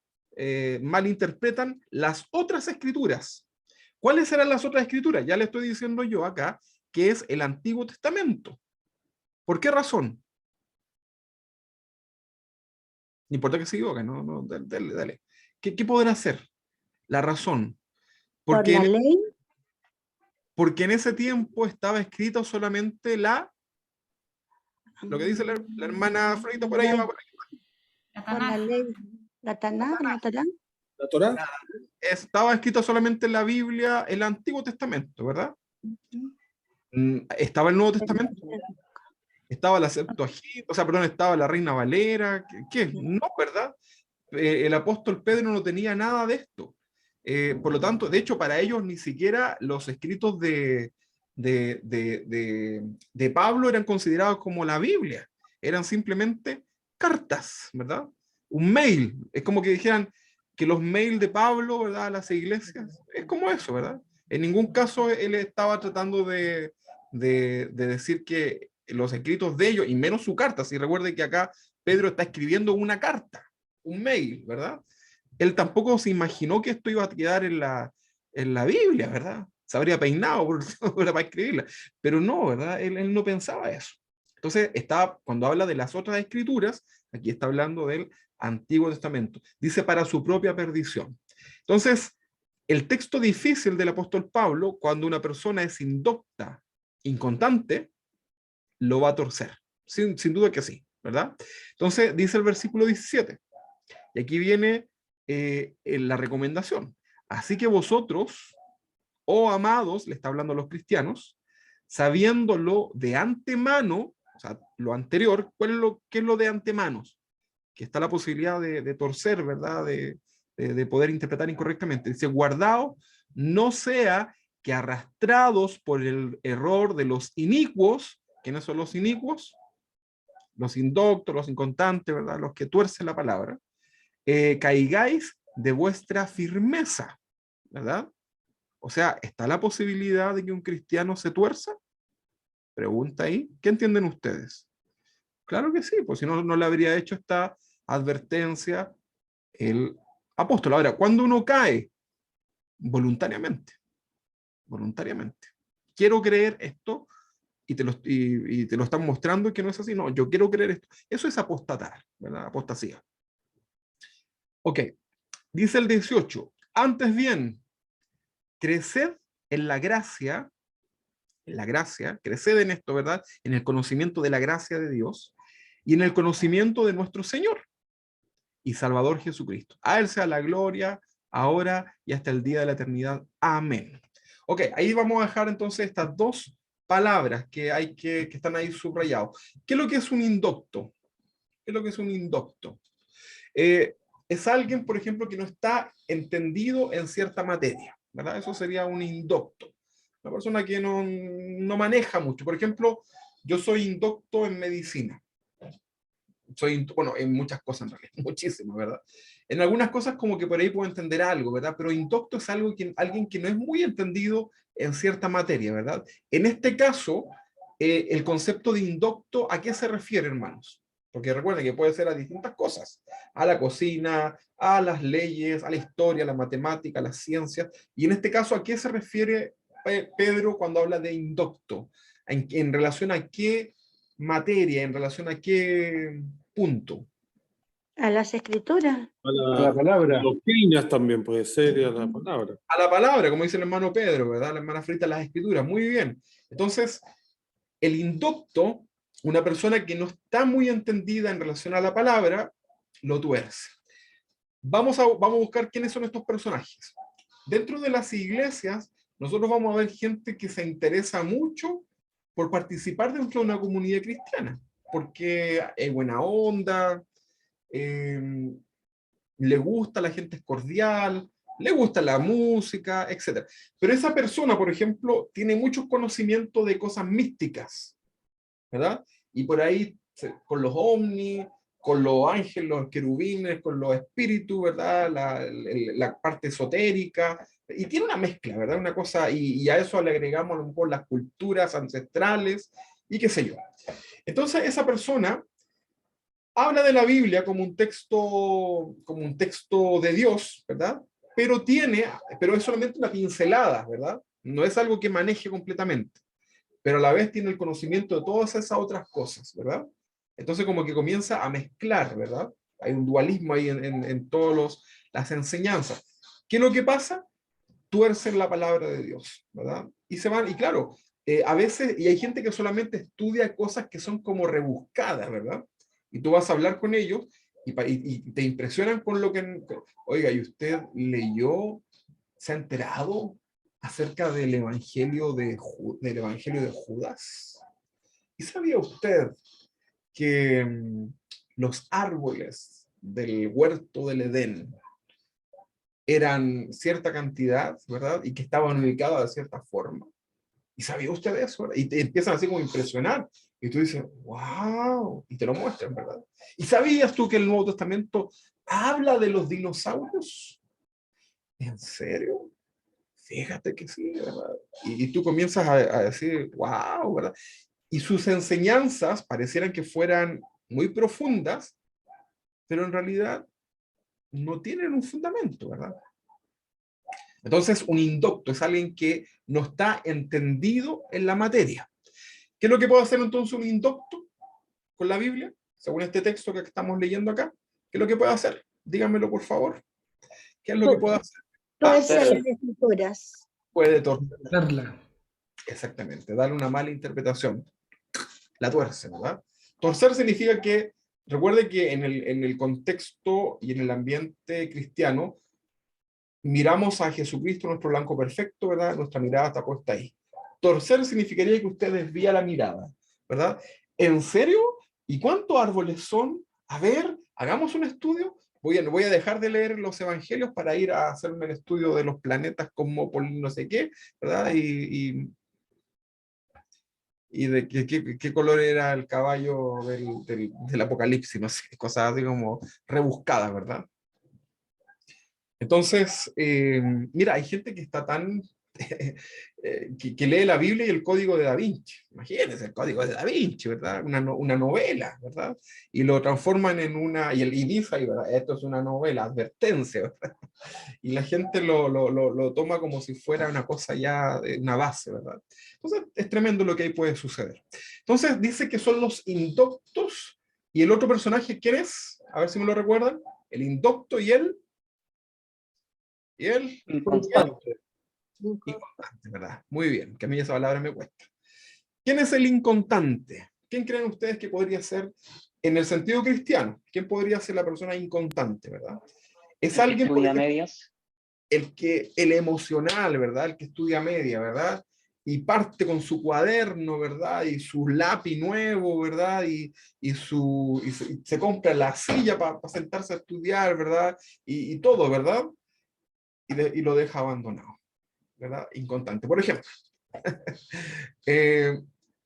Speaker 1: Malinterpretan las otras escrituras. ¿Cuáles eran las otras escrituras? Ya le estoy diciendo yo acá, que es el Antiguo Testamento. ¿Por qué razón? No importa que se equivoque, no, dale. ¿Qué pueden hacer? La razón.
Speaker 9: Por la ley.
Speaker 1: Porque en ese tiempo estaba escrito solamente lo que dice la hermana Freita, por ahí va.
Speaker 9: Por la ley. La Taná, la Torá.
Speaker 3: ¿La Torá?
Speaker 1: Estaba escrito solamente en la Biblia, el Antiguo Testamento, ¿verdad? Estaba el Nuevo Testamento. Estaba la Septuaginta, estaba la Reina Valera. ¿Qué? No, ¿verdad? El apóstol Pedro no tenía nada de esto. Por lo tanto, de hecho, para ellos ni siquiera los escritos de Pablo eran considerados como la Biblia. Eran simplemente cartas, ¿verdad? Un mail. Es como que dijeran que los mails de Pablo, ¿verdad? A las iglesias. Es como eso, ¿verdad? En ningún caso él estaba tratando de decir que los escritos de ellos, y menos su carta, si recuerde que acá Pedro está escribiendo una carta, un mail, ¿verdad? Él tampoco se imaginó que esto iba a quedar en la Biblia, ¿verdad? Se habría peinado para escribirla, pero no, ¿verdad? Él no pensaba eso. Entonces, cuando habla de las otras escrituras, aquí está hablando del Antiguo Testamento. Dice para su propia perdición. Entonces, el texto difícil del apóstol Pablo, cuando una persona es indocta, inconstante, lo va a torcer. Sin duda que sí, ¿verdad? Entonces, dice el versículo 17. Y aquí viene la recomendación. Así que vosotros, oh amados, le está hablando a los cristianos, sabiéndolo de antemano, o sea, lo anterior, ¿qué es lo de antemano? Que está la posibilidad de torcer, ¿verdad? De poder interpretar incorrectamente. Dice, guardaos, no sea que arrastrados por el error de los inicuos. ¿Quiénes son los inicuos? Los indoctos, los inconstantes, ¿verdad? Los que tuercen la palabra. Caigáis de vuestra firmeza, ¿verdad? O sea, ¿está la posibilidad de que un cristiano se tuerza? Pregunta ahí. ¿Qué entienden ustedes? Claro que sí, pues si no, no le habría hecho esta advertencia el apóstol. Ahora, ¿cuándo uno cae? Voluntariamente. Voluntariamente. Quiero creer esto y te lo están mostrando que no es así. No, yo quiero creer esto. Eso es apostatar, ¿verdad? Apostasía. Ok. Dice el 18. Antes bien, creced en la gracia, creced en esto, ¿verdad? En el conocimiento de la gracia de Dios y en el conocimiento de nuestro Señor y Salvador Jesucristo. A Él sea la gloria, ahora y hasta el día de la eternidad. Amén. Ok, ahí vamos a dejar entonces estas dos palabras que están ahí subrayados. ¿Qué es lo que es un indocto? ¿Qué es lo que es un indocto? Es alguien, por ejemplo, que no está entendido en cierta materia, ¿verdad? Eso sería un indocto. Una persona que no maneja mucho. Por ejemplo, yo soy indocto en medicina. Bueno, en muchas cosas en realidad, muchísimas, ¿verdad? En algunas cosas como que por ahí puedo entender algo, ¿verdad? Pero indocto es alguien que no es muy entendido en cierta materia, ¿verdad? En este caso, el concepto de indocto, ¿a qué se refiere, hermanos? Porque recuerden que puede ser a distintas cosas, a la cocina, a las leyes, a la historia, a la matemática, a las ciencias, y en este caso, ¿a qué se refiere Pedro cuando habla de indocto? ¿En relación a qué materia, en relación a qué punto?
Speaker 9: A las escrituras.
Speaker 3: A la palabra. Doctrinas también puede ser, a la palabra.
Speaker 1: A la palabra, como dice el hermano Pedro, ¿verdad? La hermana Frita, las escrituras. Muy bien. Entonces, el indocto, una persona que no está muy entendida en relación a la palabra, lo tuerce. Vamos a buscar quiénes son estos personajes. Dentro de las iglesias, nosotros vamos a ver gente que se interesa mucho por participar dentro de una comunidad cristiana, porque es buena onda, le gusta, la gente es cordial, le gusta la música, etc. Pero esa persona, por ejemplo, tiene muchos conocimientos de cosas místicas, ¿verdad? Y por ahí, con los ovnis, con los ángeles, los querubines, con los espíritus, ¿verdad? La parte esotérica, y tiene una mezcla, ¿verdad? Una cosa, y a eso le agregamos a lo mejor las culturas ancestrales, y qué sé yo. Entonces esa persona habla de la Biblia como un texto de Dios, ¿verdad? Pero es solamente una pincelada, ¿verdad? No es algo que maneje completamente, pero a la vez tiene el conocimiento de todas esas otras cosas, ¿verdad? Entonces como que comienza a mezclar, ¿verdad? Hay un dualismo ahí en todas las enseñanzas. ¿Qué es lo que pasa? Tuercen la palabra de Dios, ¿verdad? Y se van, y claro, a veces, y hay gente que solamente estudia cosas que son como rebuscadas, ¿verdad? Y tú vas a hablar con ellos y te impresionan con lo que, oiga, ¿y usted leyó, se ha enterado acerca del Evangelio de Judas? ¿Y sabía usted que los árboles del huerto del Edén eran cierta cantidad, ¿verdad? Y que estaban ubicados de cierta forma? ¿Y sabía usted eso? ¿Verdad? Y te empiezan así como a impresionar. Y tú dices, wow, y te lo muestran, ¿verdad? ¿Y sabías tú que el Nuevo Testamento habla de los dinosaurios? ¿En serio? Fíjate que sí, ¿verdad? Y tú comienzas a decir, wow, ¿verdad? Y sus enseñanzas parecieran que fueran muy profundas, pero en realidad no tienen un fundamento, ¿verdad? Entonces, un indocto es alguien que no está entendido en la materia. ¿Qué es lo que puede hacer entonces un indocto con la Biblia? Según este texto que estamos leyendo acá, ¿qué es lo que puede hacer? Díganmelo, por favor. ¿Qué es lo que puede hacer?
Speaker 9: Tuerce las escrituras.
Speaker 1: Puede torcer.
Speaker 7: Darla.
Speaker 1: Exactamente, darle una mala interpretación. La tuerce, ¿verdad? Torcer significa que, recuerde que en el contexto y en el ambiente cristiano, miramos a Jesucristo, nuestro blanco perfecto, ¿verdad? Nuestra mirada está puesta ahí. Torcer significaría que usted desvía la mirada, ¿verdad? ¿En serio? ¿Y cuántos árboles son? A ver, hagamos un estudio. Voy a dejar de leer los evangelios para ir a hacerme el estudio de los planetas como por no sé qué, ¿verdad? Y de qué color era el caballo del Apocalipsis, no sé, cosas así como rebuscadas, ¿verdad? Entonces, mira, hay gente que está tan, que lee la Biblia y el Código de Da Vinci. Imagínense, el Código de Da Vinci, ¿verdad? Una novela, ¿verdad? Y lo transforman en y dice ahí, ¿verdad? Esto es una novela, advertencia, ¿verdad? Y la gente lo toma como si fuera una cosa ya, una base, ¿verdad? Entonces, es tremendo lo que ahí puede suceder. Entonces, dice que son los indoctos, y el otro personaje, ¿quién es? A ver si me lo recuerdan. El indocto y el
Speaker 5: Inconstante.
Speaker 1: inconstante, ¿verdad? Muy bien, que a mí esa palabra me cuesta. ¿Quién es el inconstante? ¿Quién creen ustedes que podría ser, en el sentido cristiano, quién podría ser la persona inconstante, ¿verdad? Es alguien, por
Speaker 5: Estudia
Speaker 1: ejemplo,
Speaker 5: medias.
Speaker 1: el emocional, ¿verdad? El que estudia media, ¿verdad? Y parte con su cuaderno, ¿verdad? Y su lápiz nuevo, ¿verdad? Y se compra la silla para sentarse a estudiar, ¿verdad? Y todo, ¿verdad? Y lo deja abandonado, ¿verdad? Inconstante. Por ejemplo,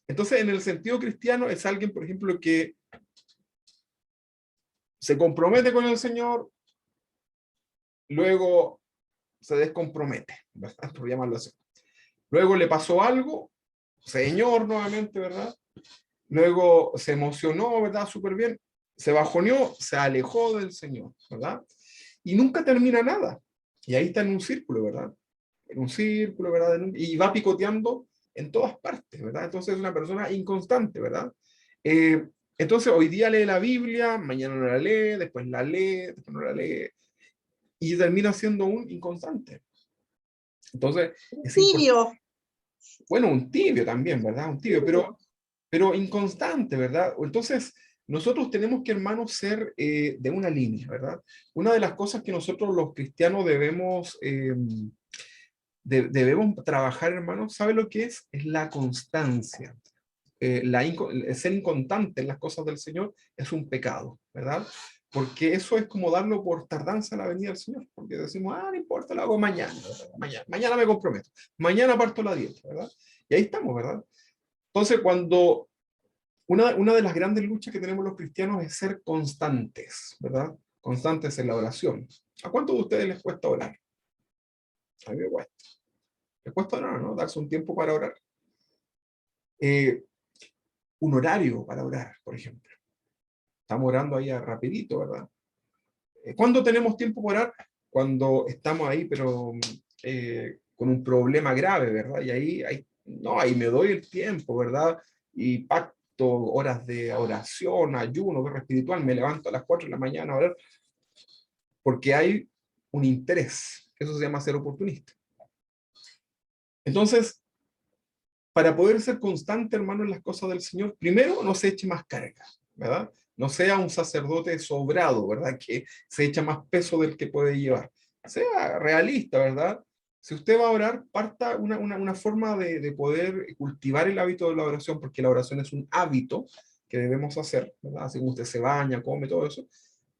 Speaker 1: entonces en el sentido cristiano es alguien, por ejemplo, que se compromete con el Señor, luego se descompromete, ¿verdad? Por llamarlo así. Luego le pasó algo, Señor nuevamente, ¿verdad? Luego se emocionó, ¿verdad? Súper bien. Se bajoneó, se alejó del Señor, ¿verdad? Y nunca termina nada. Y ahí está en un círculo, ¿verdad? En un círculo, ¿verdad? Y va picoteando en todas partes, ¿verdad? Entonces es una persona inconstante, ¿verdad? Entonces hoy día lee la Biblia, mañana no la lee, después no la lee, y termina siendo un inconstante. Entonces, es
Speaker 9: Tibio.
Speaker 1: bueno, un tibio también, ¿verdad? Un tibio, pero inconstante, ¿verdad? Entonces, nosotros tenemos que, hermanos, ser de una línea, ¿verdad? Una de las cosas que nosotros los cristianos debemos trabajar, hermanos, ¿sabe lo que es? Es la constancia. Ser inconstante en las cosas del Señor es un pecado, ¿verdad? Porque eso es como darlo por tardanza a la venida del Señor, porque decimos, no importa, lo hago mañana, mañana me comprometo, mañana parto la dieta, ¿verdad? Y ahí estamos, ¿verdad? Entonces, cuando Una de las grandes luchas que tenemos los cristianos es ser constantes, ¿verdad? Constantes en la oración. ¿A cuántos de ustedes les cuesta orar? A mí me cuesta. Les cuesta orar, ¿no? Darse un tiempo para orar. Un horario para orar, por ejemplo. Estamos orando ahí rapidito, ¿verdad? ¿Cuándo tenemos tiempo para orar? Cuando estamos ahí, pero con un problema grave, ¿verdad? Y ahí me doy el tiempo, ¿verdad? Y pacto horas de oración, ayuno, guerra espiritual, me levanto a las 4 de la mañana a orar, porque hay un interés. Eso se llama ser oportunista. Entonces, para poder ser constante, hermano, en las cosas del Señor, primero no se eche más carga, ¿verdad? No sea un sacerdote sobrado, ¿verdad? Que se echa más peso del que puede llevar. Sea realista, ¿verdad? Si usted va a orar, parta una forma de poder cultivar el hábito de la oración, porque la oración es un hábito que debemos hacer, ¿verdad? Así como usted se baña, come, todo eso.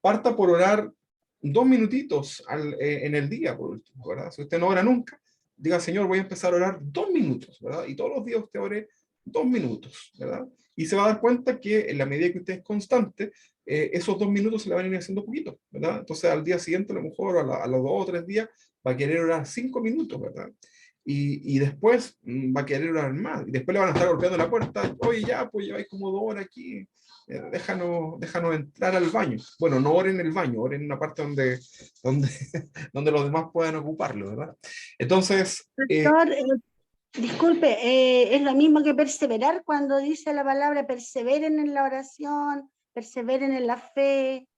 Speaker 1: Parta por orar 2 minutitos en el día, por último, ¿verdad? Si usted no ora nunca, diga, Señor, voy a empezar a orar 2 minutos, ¿verdad? Y todos los días usted ore 2 minutos, ¿verdad? Y se va a dar cuenta que en la medida que usted es constante, esos 2 minutos se le van a ir haciendo poquito, ¿verdad? Entonces al día siguiente, a lo mejor a los 2 o 3 días, va a querer orar 5 minutos, ¿verdad? Y después va a querer orar más. Y después le van a estar golpeando la puerta. Oye, ya, pues lleváis como 2 horas aquí. Déjanos entrar al baño. Bueno, no oren en el baño, oren en una parte donde los demás puedan ocuparlo, ¿verdad? Entonces...
Speaker 9: Doctor, disculpe, es lo mismo que perseverar cuando dice la palabra perseveren en la oración, perseveren en la fe.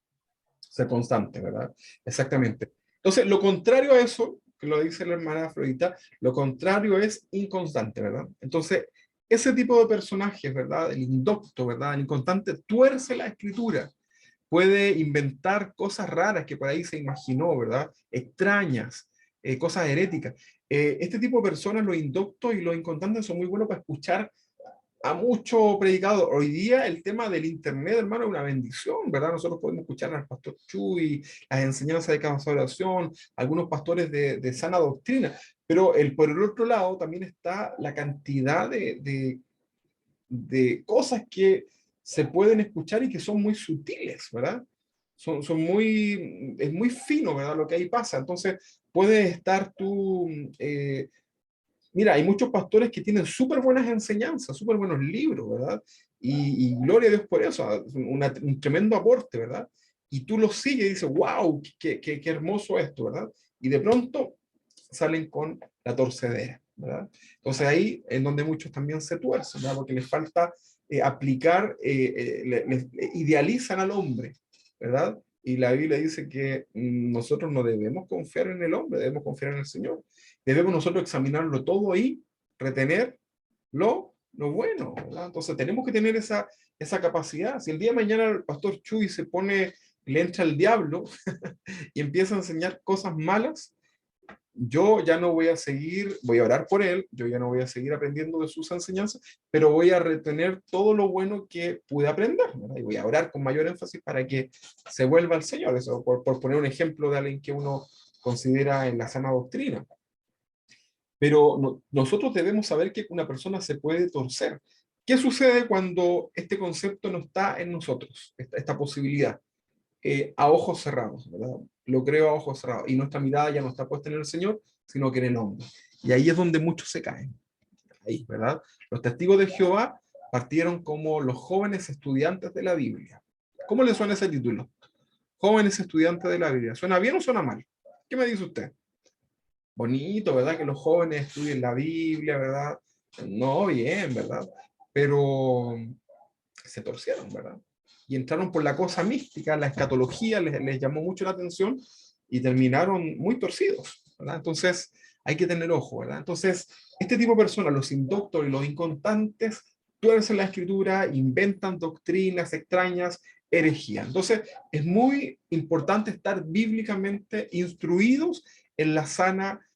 Speaker 1: Ser constante, ¿verdad? Exactamente. Entonces, lo contrario a eso, que lo dice la hermana Afrodita, lo contrario es inconstante, ¿verdad? Entonces, ese tipo de personajes, ¿verdad? El indocto, ¿verdad? El inconstante tuerce la escritura, puede inventar cosas raras que por ahí se imaginó, ¿verdad? Extrañas, cosas heréticas. Este tipo de personas, los indoctos y los inconstantes, son muy buenos para escuchar a mucho predicado. Hoy día el tema del internet, hermano, es una bendición, ¿verdad? Nosotros podemos escuchar al pastor Chuy, las enseñanzas de casa de oración, algunos pastores de sana doctrina, pero por el otro lado también está la cantidad de cosas que se pueden escuchar y que son muy sutiles, ¿verdad? Es muy fino, ¿verdad? Lo que ahí pasa. Entonces, puedes estar tú... mira, hay muchos pastores que tienen súper buenas enseñanzas, súper buenos libros, ¿verdad? Y gloria a Dios por eso, un tremendo aporte, ¿verdad? Y tú los sigues y dices, wow, qué hermoso esto, ¿verdad? Y de pronto salen con la torcedera, ¿verdad? Entonces ahí es donde muchos también se tuercen, ¿verdad? Porque les falta aplicar, idealizan al hombre, ¿verdad? Y la Biblia dice que nosotros no debemos confiar en el hombre, debemos confiar en el Señor. Debemos nosotros examinarlo todo y retener lo bueno, ¿verdad? Entonces tenemos que tener esa capacidad. Si el día de mañana el pastor Chuy le entra el diablo y empieza a enseñar cosas malas, yo ya no voy a seguir, voy a orar por él, yo ya no voy a seguir aprendiendo de sus enseñanzas, pero voy a retener todo lo bueno que pude aprender, ¿verdad? Y voy a orar con mayor énfasis para que se vuelva al Señor. Eso por poner un ejemplo de alguien que uno considera en la sana doctrina. Pero nosotros debemos saber que una persona se puede torcer. ¿Qué sucede cuando este concepto no está en nosotros, esta posibilidad? A ojos cerrados, ¿verdad? Lo creo a ojos cerrados. Y nuestra mirada ya no está puesta en el Señor, sino que en el hombre. Y ahí es donde muchos se caen. Ahí, ¿verdad? Los testigos de Jehová partieron como los jóvenes estudiantes de la Biblia. ¿Cómo le suena ese título? Jóvenes estudiantes de la Biblia. ¿Suena bien o suena mal? ¿Qué me dice usted? Bonito, ¿verdad? Que los jóvenes estudien la Biblia, ¿verdad? No, bien, ¿verdad? Pero se torcieron, ¿verdad? Y entraron por la cosa mística, la escatología les llamó mucho la atención y terminaron muy torcidos, ¿verdad? Entonces hay que tener ojo, ¿verdad? Entonces, este tipo de personas, los indoctos y los inconstantes, tuercen la escritura, inventan doctrinas extrañas, herejías. Entonces, es muy importante estar bíblicamente instruidos en la sana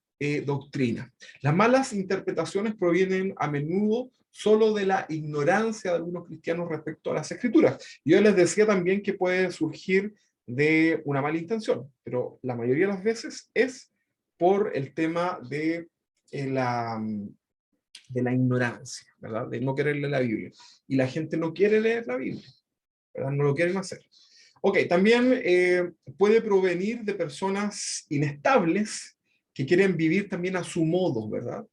Speaker 1: doctrina. Las malas interpretaciones provienen a menudo solo de la ignorancia de algunos cristianos respecto a las escrituras. Yo les decía también que puede surgir de una mala intención, pero la mayoría de las veces es por el tema de de la ignorancia, ¿verdad? De no querer leer la Biblia. Y la gente no quiere leer la Biblia, ¿verdad? No lo quieren hacer. Ok, también puede provenir de personas inestables que quieren vivir también a su modo, ¿verdad?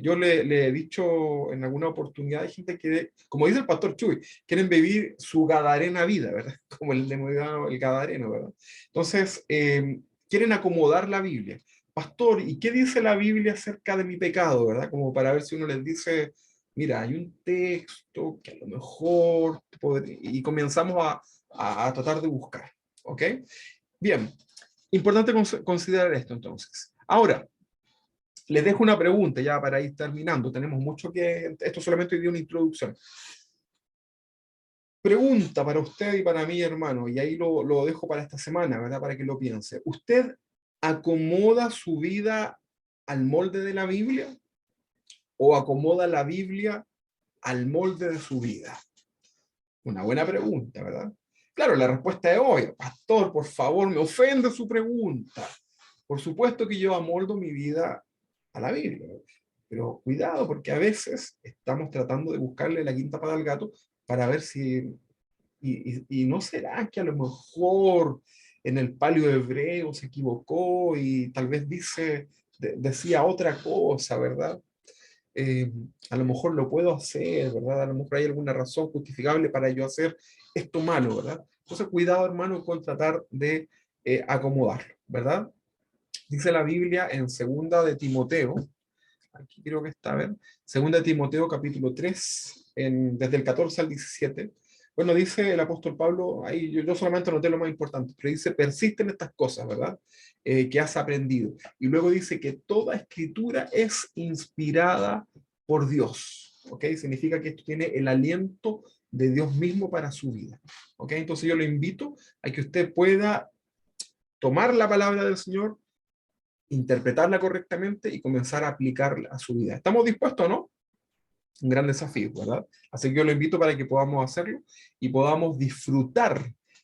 Speaker 1: Yo le he dicho en alguna oportunidad, hay gente que, como dice el pastor Chuy, quieren vivir su gadarena vida, ¿verdad? Como el demoniado, el gadareno, ¿verdad? Entonces, quieren acomodar la Biblia. Pastor, ¿y qué dice la Biblia acerca de mi pecado, verdad? Como para ver si uno les dice, mira, hay un texto que a lo mejor, y comenzamos a tratar de buscar, ¿ok? Bien, importante considerar esto entonces. Ahora, les dejo una pregunta ya para ir terminando. Tenemos mucho que... Esto solamente dio una introducción. Pregunta para usted y para mí, hermano, y ahí lo dejo para esta semana, ¿verdad? Para que lo piense. ¿Usted acomoda su vida al molde de la Biblia o acomoda la Biblia al molde de su vida? Una buena pregunta, ¿verdad? Claro, la respuesta es obvia. Pastor, por favor, me ofende su pregunta. Por supuesto que yo amoldo mi vida a la Biblia, pero cuidado, porque a veces estamos tratando de buscarle la quinta pata al gato para ver si... Y no será que a lo mejor en el palio hebreo se equivocó y tal vez decía otra cosa, ¿verdad? A lo mejor lo puedo hacer, ¿verdad? A lo mejor hay alguna razón justificable para yo hacer esto malo, ¿verdad? Entonces, cuidado, hermano, con tratar de acomodarlo, ¿verdad? Dice la Biblia en segunda de Timoteo, aquí creo que está, a ver, segunda de Timoteo capítulo 3, desde el 14 al 17. Bueno, dice el apóstol Pablo, ahí yo solamente anoté lo más importante, pero dice, persiste en estas cosas, ¿verdad? Que has aprendido. Y luego dice que toda escritura es inspirada por Dios, ¿ok? Significa que esto tiene el aliento de Dios mismo para su vida, ¿ok? Entonces yo lo invito a que usted pueda tomar la palabra del Señor, interpretarla correctamente y comenzar a aplicarla a su vida. ¿Estamos dispuestos o no? Un gran desafío, ¿verdad? Así que yo lo invito para que podamos hacerlo y podamos disfrutar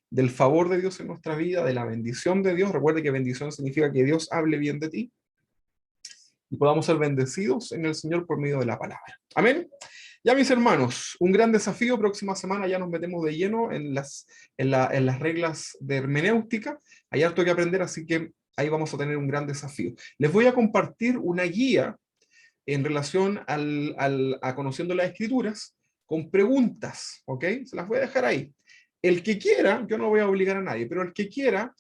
Speaker 1: del favor de Dios en nuestra vida, de la bendición de Dios. Recuerde que bendición significa que Dios hable bien de ti y podamos ser bendecidos en el Señor por medio de la palabra. Amén. Ya, mis hermanos, un gran desafío. Próxima semana ya nos metemos de lleno en las reglas de hermenéutica. Hay harto que aprender, así que ahí vamos a tener un gran desafío. Les voy a compartir una guía en relación a conociendo las escrituras con preguntas, ¿ok? Se las voy a dejar ahí. El que quiera, yo no voy a obligar a nadie, pero el que quiera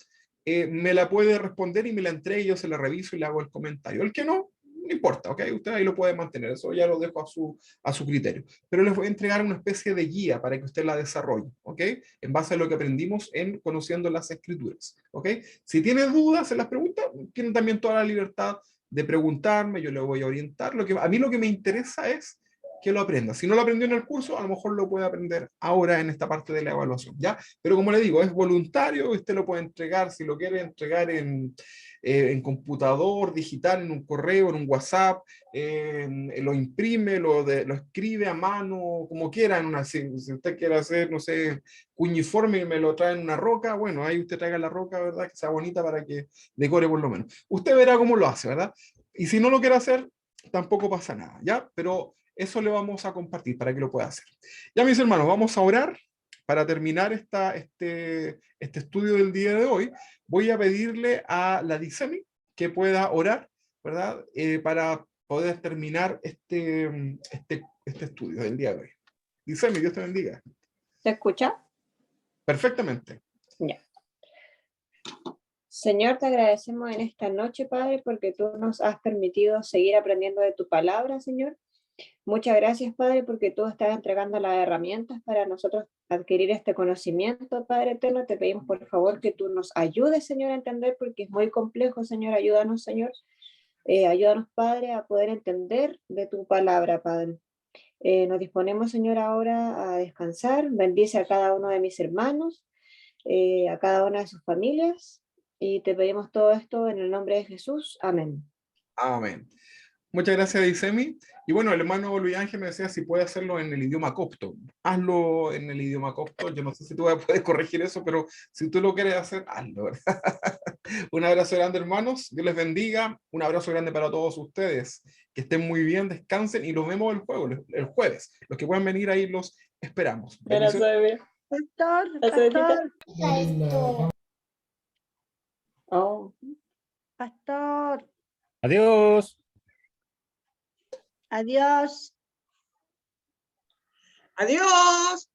Speaker 1: me la puede responder y me la entregue, yo se la reviso y le hago el comentario. El que no, no importa, ¿ok? Usted ahí lo puede mantener, eso ya lo dejo a su criterio. Pero les voy a entregar una especie de guía para que usted la desarrolle, ¿ok? En base a lo que aprendimos en conociendo las escrituras, ¿ok? Si tiene dudas en las preguntas, tienen también toda la libertad de preguntarme, yo le voy a orientar. A mí lo que me interesa es que lo aprenda. Si no lo aprendió en el curso, a lo mejor lo puede aprender ahora en esta parte de la evaluación, ¿ya? Pero como le digo, es voluntario, usted lo puede entregar, si lo quiere entregar en computador, digital, en un correo, en un WhatsApp, lo imprime, lo escribe a mano, como quiera, si usted quiere hacer, no sé, cuñiforme y me lo trae en una roca, bueno, ahí usted traiga la roca, ¿verdad? Que sea bonita para que decore por lo menos. Usted verá cómo lo hace, ¿verdad? Y si no lo quiere hacer, tampoco pasa nada, ¿ya? Pero eso le vamos a compartir para que lo pueda hacer. Ya, mis hermanos, vamos a orar para terminar este estudio del día de hoy. Voy a pedirle a la Disemi que pueda orar, ¿verdad? Para poder terminar este estudio del día de hoy. Disemi, Dios te bendiga.
Speaker 10: ¿Se escucha?
Speaker 1: Perfectamente.
Speaker 10: Ya. Señor, te agradecemos en esta noche, Padre, porque tú nos has permitido seguir aprendiendo de tu palabra, Señor. Muchas gracias, Padre, porque tú estás entregando las herramientas para nosotros adquirir este conocimiento, Padre eterno. Te pedimos, por favor, que tú nos ayudes, Señor, a entender, porque es muy complejo, Señor. Ayúdanos, Señor. Ayúdanos, Padre, a poder entender de tu palabra, Padre. Nos disponemos, Señor, ahora a descansar. Bendice a cada uno de mis hermanos, a cada una de sus familias, y te pedimos todo esto en el nombre de Jesús. Amén.
Speaker 1: Amén. Muchas gracias, Disemi. Y bueno, el hermano Luis Ángel me decía si puede hacerlo en el idioma copto. Hazlo en el idioma copto. Yo no sé si tú puedes corregir eso, pero si tú lo quieres hacer, hazlo, ¿verdad? Un abrazo grande, hermanos. Dios les bendiga. Un abrazo grande para todos ustedes. Que estén muy bien, descansen y los vemos el jueves. Los que puedan venir ahí los esperamos. Bendiciones.
Speaker 9: Pastor,
Speaker 10: Oh.
Speaker 9: pastor,
Speaker 3: Adiós.
Speaker 9: adiós.
Speaker 11: Adiós.